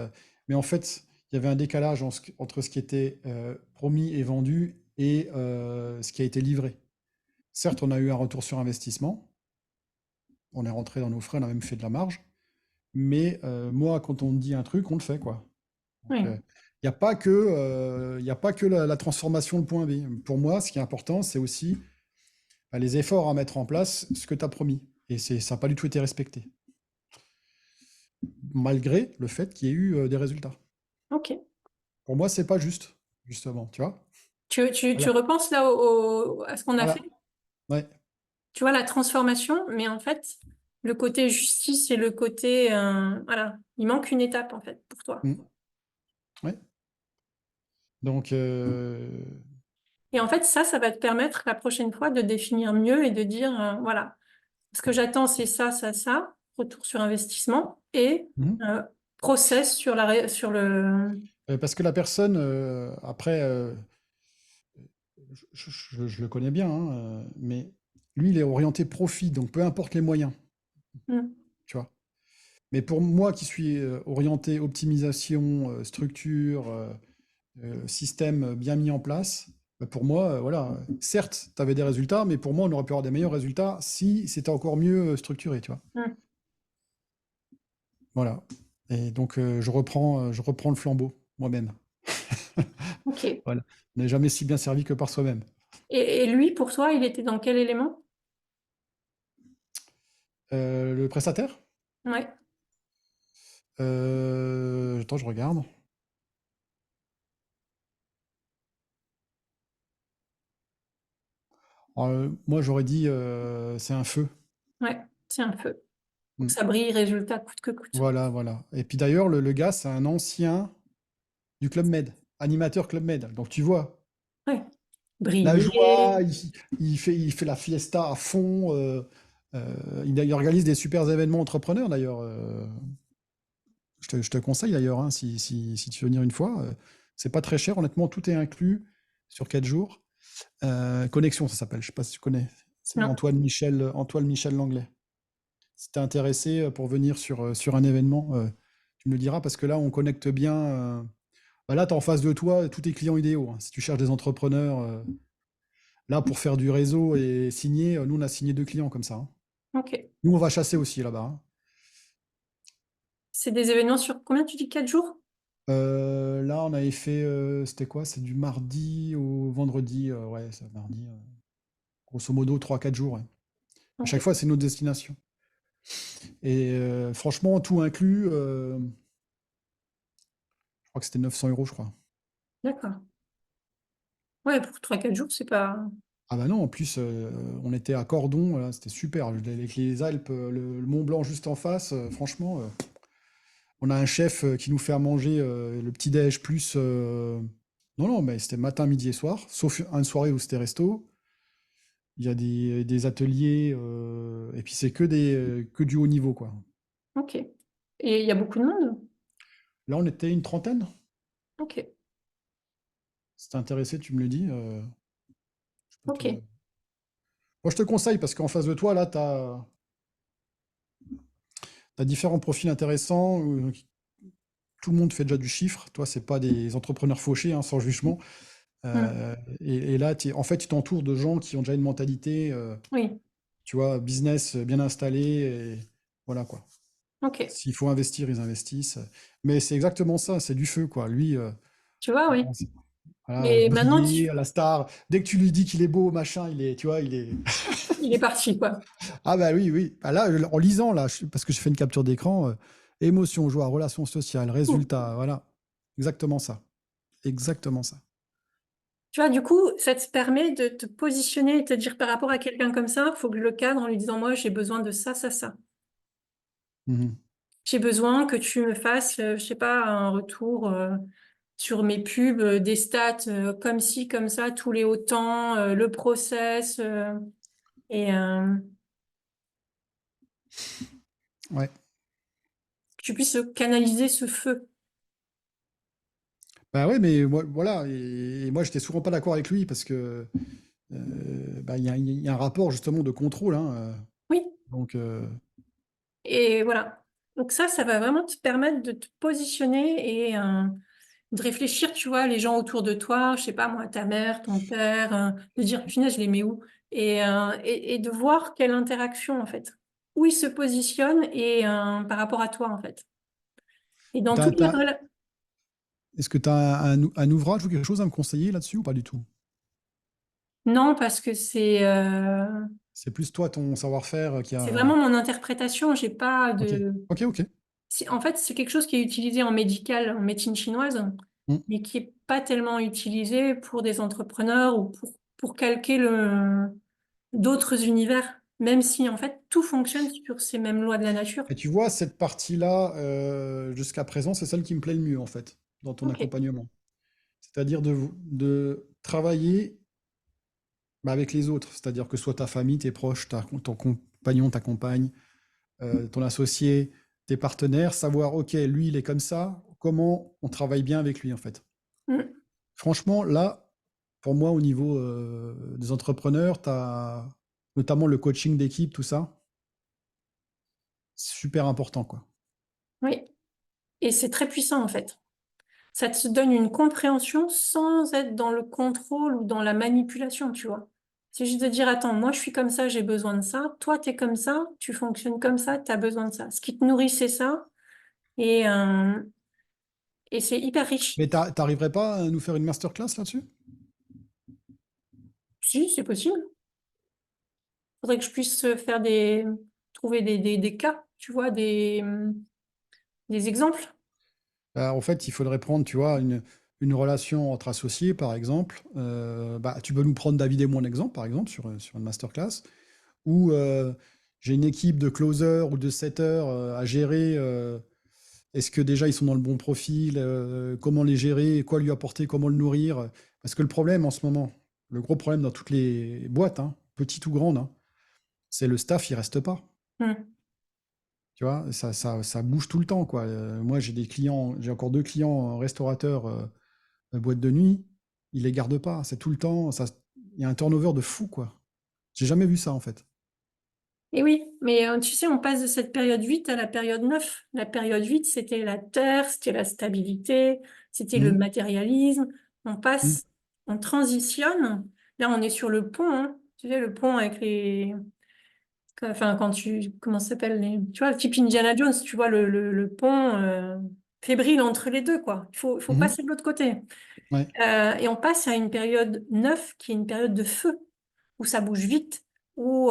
mais en fait, il y avait un décalage entre ce qui était promis et vendu et ce qui a été livré. Certes, on a eu un retour sur investissement, on est rentré dans nos frais, on a même fait de la marge, mais moi, quand on me dit un truc, on le fait, quoi. Donc, oui, il y a pas que la transformation, le point B. Pour moi, ce qui est important, c'est aussi bah, les efforts à mettre en place, ce que tu as promis. Et ça n'a pas du tout été respecté, malgré le fait qu'il y ait eu des résultats. ok. Pour moi, c'est pas juste, justement, tu vois? Tu Voilà. repenses là à ce qu'on a fait? Voilà. Ouais. Tu vois, la transformation, mais en fait, le côté justice et le côté... voilà, il manque une étape en fait pour toi. Mm. Ouais. Donc, Et en fait, ça va te permettre la prochaine fois de définir mieux et de dire, voilà, ce que j'attends, c'est ça, retour sur investissement et mhm. euh, process sur le... Parce que la personne, après, je le connais bien, hein, mais lui, il est orienté profit, donc peu importe les moyens, Hmm. tu vois. Mais pour moi qui suis orienté optimisation, structure, système bien mis en place, bah, pour moi, voilà, certes, tu avais des résultats, mais pour moi, on aurait pu avoir des meilleurs résultats si c'était encore mieux structuré, tu vois. Hmm. Voilà. Et donc, je reprends le flambeau moi-même. Ok. Voilà. On n'est jamais si bien servi que par soi-même. Et lui, pour toi, il était dans quel élément? Le prestataire? Ouais, Attends, je regarde. Alors, moi, j'aurais dit c'est un feu. ouais, c'est un feu. Faut que Mm. ça brille, résultat, coûte que coûte. Voilà, voilà. Et puis d'ailleurs, le gars, c'est un ancien du Club Med, animateur Club Med. Donc tu vois, Ouais, la briller. joie, il fait la fiesta à fond. Il organise des super événements entrepreneurs d'ailleurs. je te conseille d'ailleurs, hein, si tu veux venir une fois. C'est pas très cher, honnêtement, tout est inclus sur 4 jours. Connexion, ça s'appelle, je sais pas si tu connais. C'est Non. Antoine Michel Langlais. Si t'es intéressé pour venir sur un événement, tu me le diras parce que là, on connecte bien. Bah là, tu as en face de toi tous tes clients idéaux, hein. Si tu cherches des entrepreneurs, là, pour faire du réseau et signer, nous, on a signé 2 clients comme ça, hein. Ok. Nous, on va chasser aussi là-bas, hein. C'est des événements sur combien tu dis 4 jours? Là, on avait fait, c'était quoi? C'est du mardi au vendredi, ouais, c'est mardi, grosso modo 3-4 jours, ouais. À Ok. chaque fois, c'est une autre destination. Et franchement, tout inclus, je crois que c'était 900 €, je crois. D'accord. Ouais, pour 3-4 jours, c'est pas. Ah bah non, en plus, on était à Cordon, là, c'était super. Avec les Alpes, le Mont Blanc juste en face, franchement, on a un chef qui nous fait à manger le petit-déj plus. Non, non, mais c'était matin, midi et soir, sauf une soirée où c'était resto. Il y a des ateliers, et puis c'est que du haut niveau, quoi. Ok. Et il y a beaucoup de monde? Là, on était une trentaine. Ok. Si t'es intéressé, tu me le dis. Je peux te... Ok. Moi, je te conseille parce qu'en face de toi, là, t'as différents profils intéressants. Tout le monde fait déjà du chiffre. Toi, c'est pas des entrepreneurs fauchés, hein, sans jugement. Hmm. Et là, en fait, tu t'entoures de gens qui ont déjà une mentalité, Oui. tu vois, business bien installé. Et voilà, quoi. Ok. S'il faut investir, ils investissent. Mais c'est exactement ça, c'est du feu, quoi. Lui, Tu vois, oui. voilà, Mais maintenant, briller à la star. Dès que tu lui dis qu'il est beau, machin, tu vois, il est. il est parti, quoi. Ah bah oui, oui. Bah là, en lisant, là, parce que je fais une capture d'écran, émotion, joie, relations sociales, Ouh. résultats, voilà. Exactement ça. Exactement ça. Tu vois, du coup, ça te permet de te positionner et te dire par rapport à quelqu'un comme ça, il faut que je le cadre en lui disant, moi, j'ai besoin de ça, ça, ça. Mhm. J'ai besoin que tu me fasses, je sais pas, un retour sur mes pubs, des stats comme ci, comme ça, tous les autant, le process, et Ouais. que tu puisses canaliser ce feu. Bah ouais, mais voilà. Et moi, j'étais souvent pas d'accord avec lui parce que bah, il y a un rapport justement de contrôle, hein. Oui, Donc, et voilà. Donc ça va vraiment te permettre de te positionner et de réfléchir, tu vois, les gens autour de toi, je sais pas moi, ta mère, ton père, de dire, punaise, je les mets où? Et de voir quelle interaction, en fait, où ils se positionnent et par rapport à toi, en fait. Et dans t'as- toutes les t'as- relations. est-ce que tu as un ouvrage ou quelque chose à me conseiller là-dessus ou pas du tout? Non, parce que C'est plus toi, ton savoir-faire qui c'est a. vraiment mon interprétation. J'ai pas Ok, de. ok, ok. En fait, c'est quelque chose qui est utilisé en médical, en médecine chinoise, Mm. mais qui est pas tellement utilisé pour des entrepreneurs ou pour calquer d'autres univers, même si en fait tout fonctionne sur ces mêmes lois de la nature. Et tu vois, cette partie-là, jusqu'à présent, c'est celle qui me plaît le mieux, en fait, dans ton Ok. accompagnement. C'est-à-dire de travailler bah, avec les autres. C'est-à-dire que ce soit ta famille, tes proches, ton compagnon, ta compagne, ton associé, tes partenaires, savoir, OK, lui, il est comme ça, comment on travaille bien avec lui, en fait. Mm. Franchement, là, pour moi, au niveau des entrepreneurs, tu as notamment le coaching d'équipe, tout ça, super important, quoi. Oui. Et c'est très puissant en fait. Ça te donne une compréhension sans être dans le contrôle ou dans la manipulation, tu vois. C'est juste de dire, attends, moi je suis comme ça, j'ai besoin de ça. Toi, tu es comme ça, tu fonctionnes comme ça, tu as besoin de ça. Ce qui te nourrit, c'est ça. Et, euh, et c'est hyper riche. Mais t'arriverais pas à nous faire une masterclass là-dessus? Si, c'est possible. Faudrait que je puisse trouver des cas, tu vois, des exemples. En fait, il faudrait prendre, tu vois, une relation entre associés, par exemple. Bah, tu peux nous prendre David et moi en exemple, par exemple, sur une masterclass, où j'ai une équipe de closers ou de setters à gérer. Est-ce que déjà ils sont dans le bon profil? Comment les gérer? Quoi lui apporter? Comment le nourrir? Parce que le problème en ce moment, le gros problème dans toutes les boîtes, hein, petites ou grandes, hein, c'est le staff, il reste pas. Hmm. Tu vois, ça bouge tout le temps, quoi. Moi, j'ai encore 2 clients restaurateurs boîte de nuit. Ils les gardent pas. C'est tout le temps. Il y a un turnover de fou, quoi. J'ai jamais vu ça, en fait. Et oui, mais tu sais, on passe de cette période 8 à la période 9. La période 8, c'était la terre, c'était la stabilité, c'était le Mhm, matérialisme. On mhm, passe, on transitionne. Là, on est sur le pont, hein. Tu sais, le pont avec les... Enfin, quand tu... Comment ça s'appelle tu vois, le type Indiana Jones, tu vois, le pont fébrile entre les deux, quoi. Il faut mhm. passer de l'autre côté. Ouais. Et on passe à une période 9 qui est une période de feu où ça bouge vite, où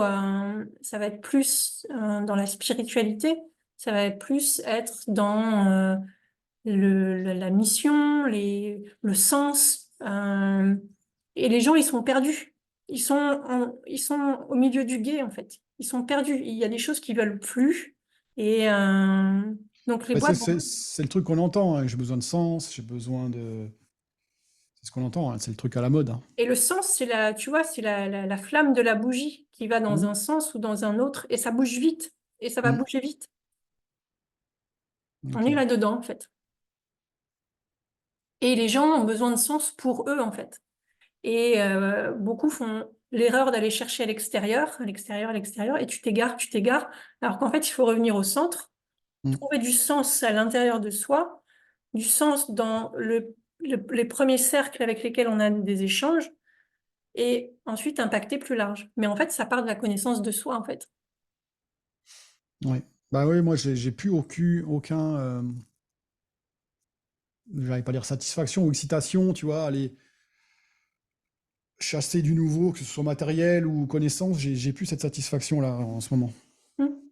ça va être plus dans la spiritualité, ça va être plus être dans la mission, le sens. Et les gens, ils sont perdus. Ils sont au milieu du gué, en fait. Ils sont perdus. Il y a des choses qu'ils veulent plus. Et donc les Bah, boîtes, c'est le truc qu'on entend, hein. J'ai besoin de sens, j'ai besoin de. C'est ce qu'on entend, hein. C'est le truc à la mode, hein. et le sens, c'est tu vois, c'est la flamme de la bougie qui va dans Mhm, un sens ou dans un autre, et ça bouge vite. Et ça va mhm. bouger vite. On Ok. est là-dedans, en fait. Et les gens ont besoin de sens pour eux, en fait. Et beaucoup font l'erreur d'aller chercher à l'extérieur, à l'extérieur, à l'extérieur, et tu t'égares, alors qu'en fait, il faut revenir au centre, Mhm. trouver du sens à l'intérieur de soi, du sens dans les premiers cercles avec lesquels on a des échanges, et ensuite impacter plus large. Mais en fait, ça part de la connaissance de soi, en fait. Ouais. Bah oui, moi, j'ai plus aucun, j'allais pas dire satisfaction ou excitation, tu vois, aller chasser du nouveau, que ce soit matériel ou connaissance, j'ai plus cette satisfaction-là en ce moment. Hmm.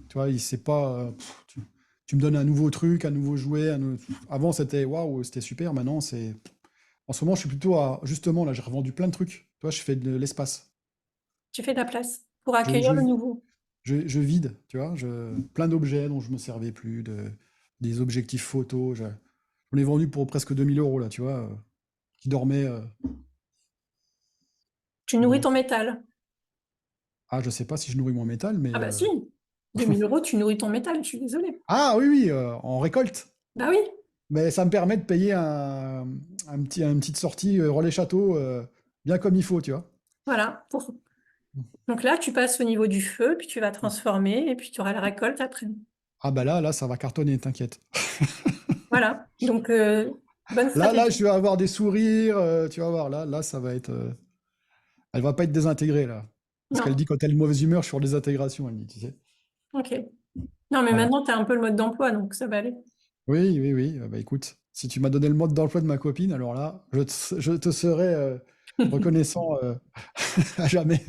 Tu vois, c'est pas. Tu me donnes un nouveau truc, un nouveau jouet. Avant, c'était waouh, c'était super. Maintenant, c'est. En ce moment, je suis plutôt à. Justement, là, j'ai revendu plein de trucs. Tu vois, je fais de l'espace. Tu fais de la place pour Je, accueillir je, le nouveau. je vide, tu vois. Plein d'objets dont je me servais plus, des objectifs photos. On les vendu pour presque 2 000 € là, tu vois, qui dormaient. Tu nourris Donc, ton métal. ah, je sais pas si je nourris mon métal, mais. Ah bah si, 2 000 euros, tu nourris ton métal, je suis désolée. Ah oui, oui, en récolte. Bah oui, Mais ça me permet de payer une petite sortie relais château bien comme il faut, tu vois. voilà. Donc là, tu passes au niveau du feu, puis tu vas transformer, et puis tu auras la récolte après. Ah bah là, ça va cartonner, t'inquiète. Voilà. Donc, bonne Là, stratégie. je vais avoir des sourires, tu vas voir. Là, ça va être. Elle va pas être désintégrée, là. Parce qu'elle Non, dit quand elle est de mauvaise humeur, je suis sur désintégration, elle dit, tu sais. ok. Non, mais Voilà. maintenant, tu as un peu le mode d'emploi, donc ça va aller. Oui, oui, oui. Bah écoute, si tu m'as donné le mode d'emploi de ma copine, alors là, je te serai reconnaissant à jamais.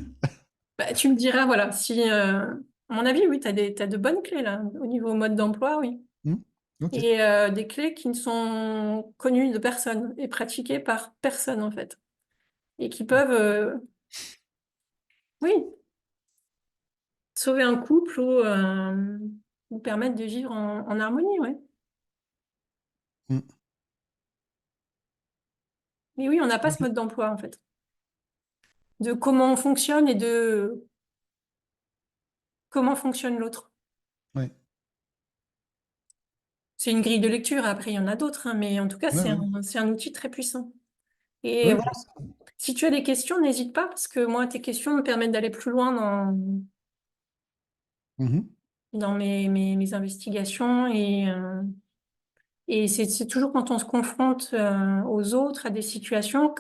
Bah, tu me diras, voilà, si, à mon avis, oui, t'as de bonnes clés là, au niveau mode d'emploi, oui. Hmm. Ok. Et des clés qui ne sont connues de personne et pratiquées par personne, en fait. Et qui peuvent, oui, sauver un couple ou permettre de vivre en harmonie, ouais. Hmm. Mais oui, on n'a pas ce Ok. mode d'emploi, en fait. De comment on fonctionne et de comment fonctionne l'autre. Ouais. C'est une grille de lecture, après il y en a d'autres, hein, mais en tout cas, Ouais, ouais. c'est un outil très puissant. Et Oui, voilà, si tu as des questions, n'hésite pas, parce que moi, tes questions me permettent d'aller plus loin Mhm. dans mes investigations. Et c'est toujours quand on se confronte aux autres, à des situations,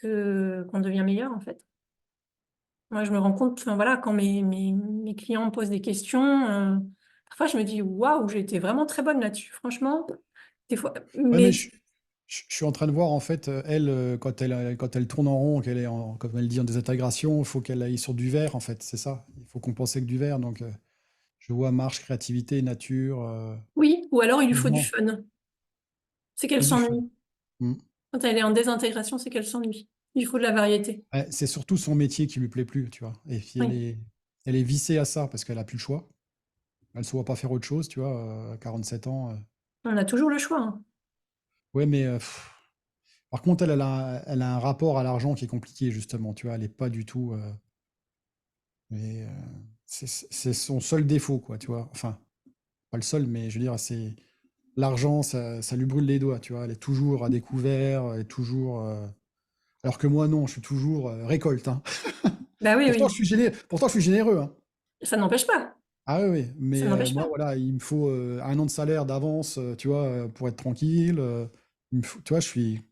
qu'on devient meilleur, en fait. Moi, je me rends compte, enfin, voilà, quand mes clients me posent des questions, parfois je me dis, waouh, j'ai été vraiment très bonne là-dessus, franchement. Des fois, Ouais, mais mais je suis en train de voir, en fait, elle, quand elle tourne en rond, comme elle dit, en désintégration, il faut qu'elle aille sur du vert, en fait, c'est ça. Il faut compenser avec du vert. Donc, je vois marche, créativité, nature, oui, ou alors il lui faut du mouvement fun. C'est qu'elle et du fun. s'ennuie. Mm. Quand elle est en désintégration, c'est qu'elle s'ennuie. Il faut de la variété. Ouais, c'est surtout son métier qui lui plaît plus, tu vois. Et puis, Oui, elle est vissée à ça parce qu'elle a plus le choix. Elle ne se voit pas faire autre chose, tu vois, à 47 ans. on a toujours le choix, hein. Ouais, mais par contre, elle a un rapport à l'argent qui est compliqué, justement, tu vois. Elle est pas du tout. Mais, c'est son seul défaut, quoi, tu vois. Enfin, pas le seul, mais je veux dire, c'est l'argent, ça lui brûle les doigts, tu vois. Elle est toujours à découvert, elle est toujours. Alors que moi, non, je suis toujours récolte, hein. Bah oui, Pourtant, oui, pourtant, je suis généreux, hein. ça n'empêche pas. Ah oui, oui, Ça mais n'empêche moi, pas. voilà, il me faut 1 an de salaire d'avance, tu vois, pour être tranquille. Tu vois, je suis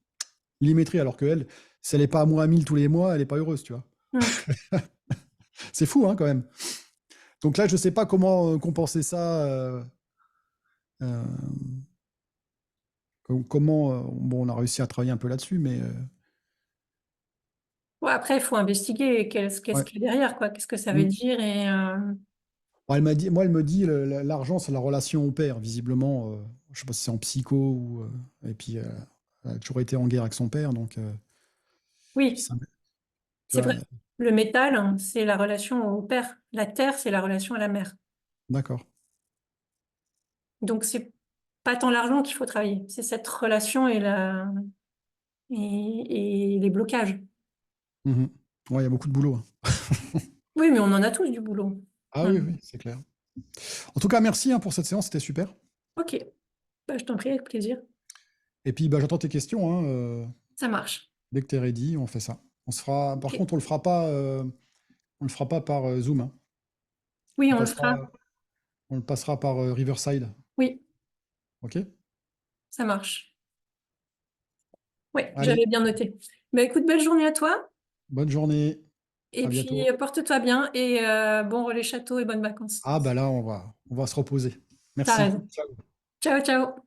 millimétré, alors que elle, si elle n'est pas à moins 1000 tous les mois, elle n'est pas heureuse, tu vois. Hmm. C'est fou, hein, quand même. Donc là, je sais pas comment compenser ça. Euh, comment, bon, on a réussi à travailler un peu là-dessus, mais Ouais, après, il faut investiguer qu'est-ce ouais. qu'il y a derrière, quoi. Qu'est-ce que ça veut Mm. dire et Bon, elle m'a dit, moi, elle me dit, l'argent, c'est la relation au père, visiblement. Je sais pas si c'est en psycho ou. Et puis, elle a toujours été en guerre avec son père, donc. oui, Ça, tu c'est vois, vrai. Le métal, hein, c'est la relation au père. La terre, c'est la relation à la mer. d'accord. Donc, c'est pas tant l'argent qu'il faut travailler, c'est cette relation et les blocages. Mhm. Ouais, il y a beaucoup de boulot, hein. Oui, mais on en a tous du boulot. Ah oui, Voilà. oui, c'est clair. En tout cas, merci hein, pour cette séance, c'était super. Ok, bah, je t'en prie, avec plaisir. Et puis, bah, j'attends tes questions, hein, Ça marche. dès que tu es ready, on fait ça. On se fera. Par Ok. contre, on le fera pas par Zoom, hein. Oui, On on le passera, fera. on le passera par Riverside. Oui, Ok? ça marche. Oui, Allez, j'avais bien noté. Bah, écoute, belle journée à toi. bonne journée. Et À puis, bientôt. porte-toi bien et bon relais château et bonnes vacances. Ah, bah là, on va se reposer. T'as Merci. raison. Ciao. Ciao, ciao.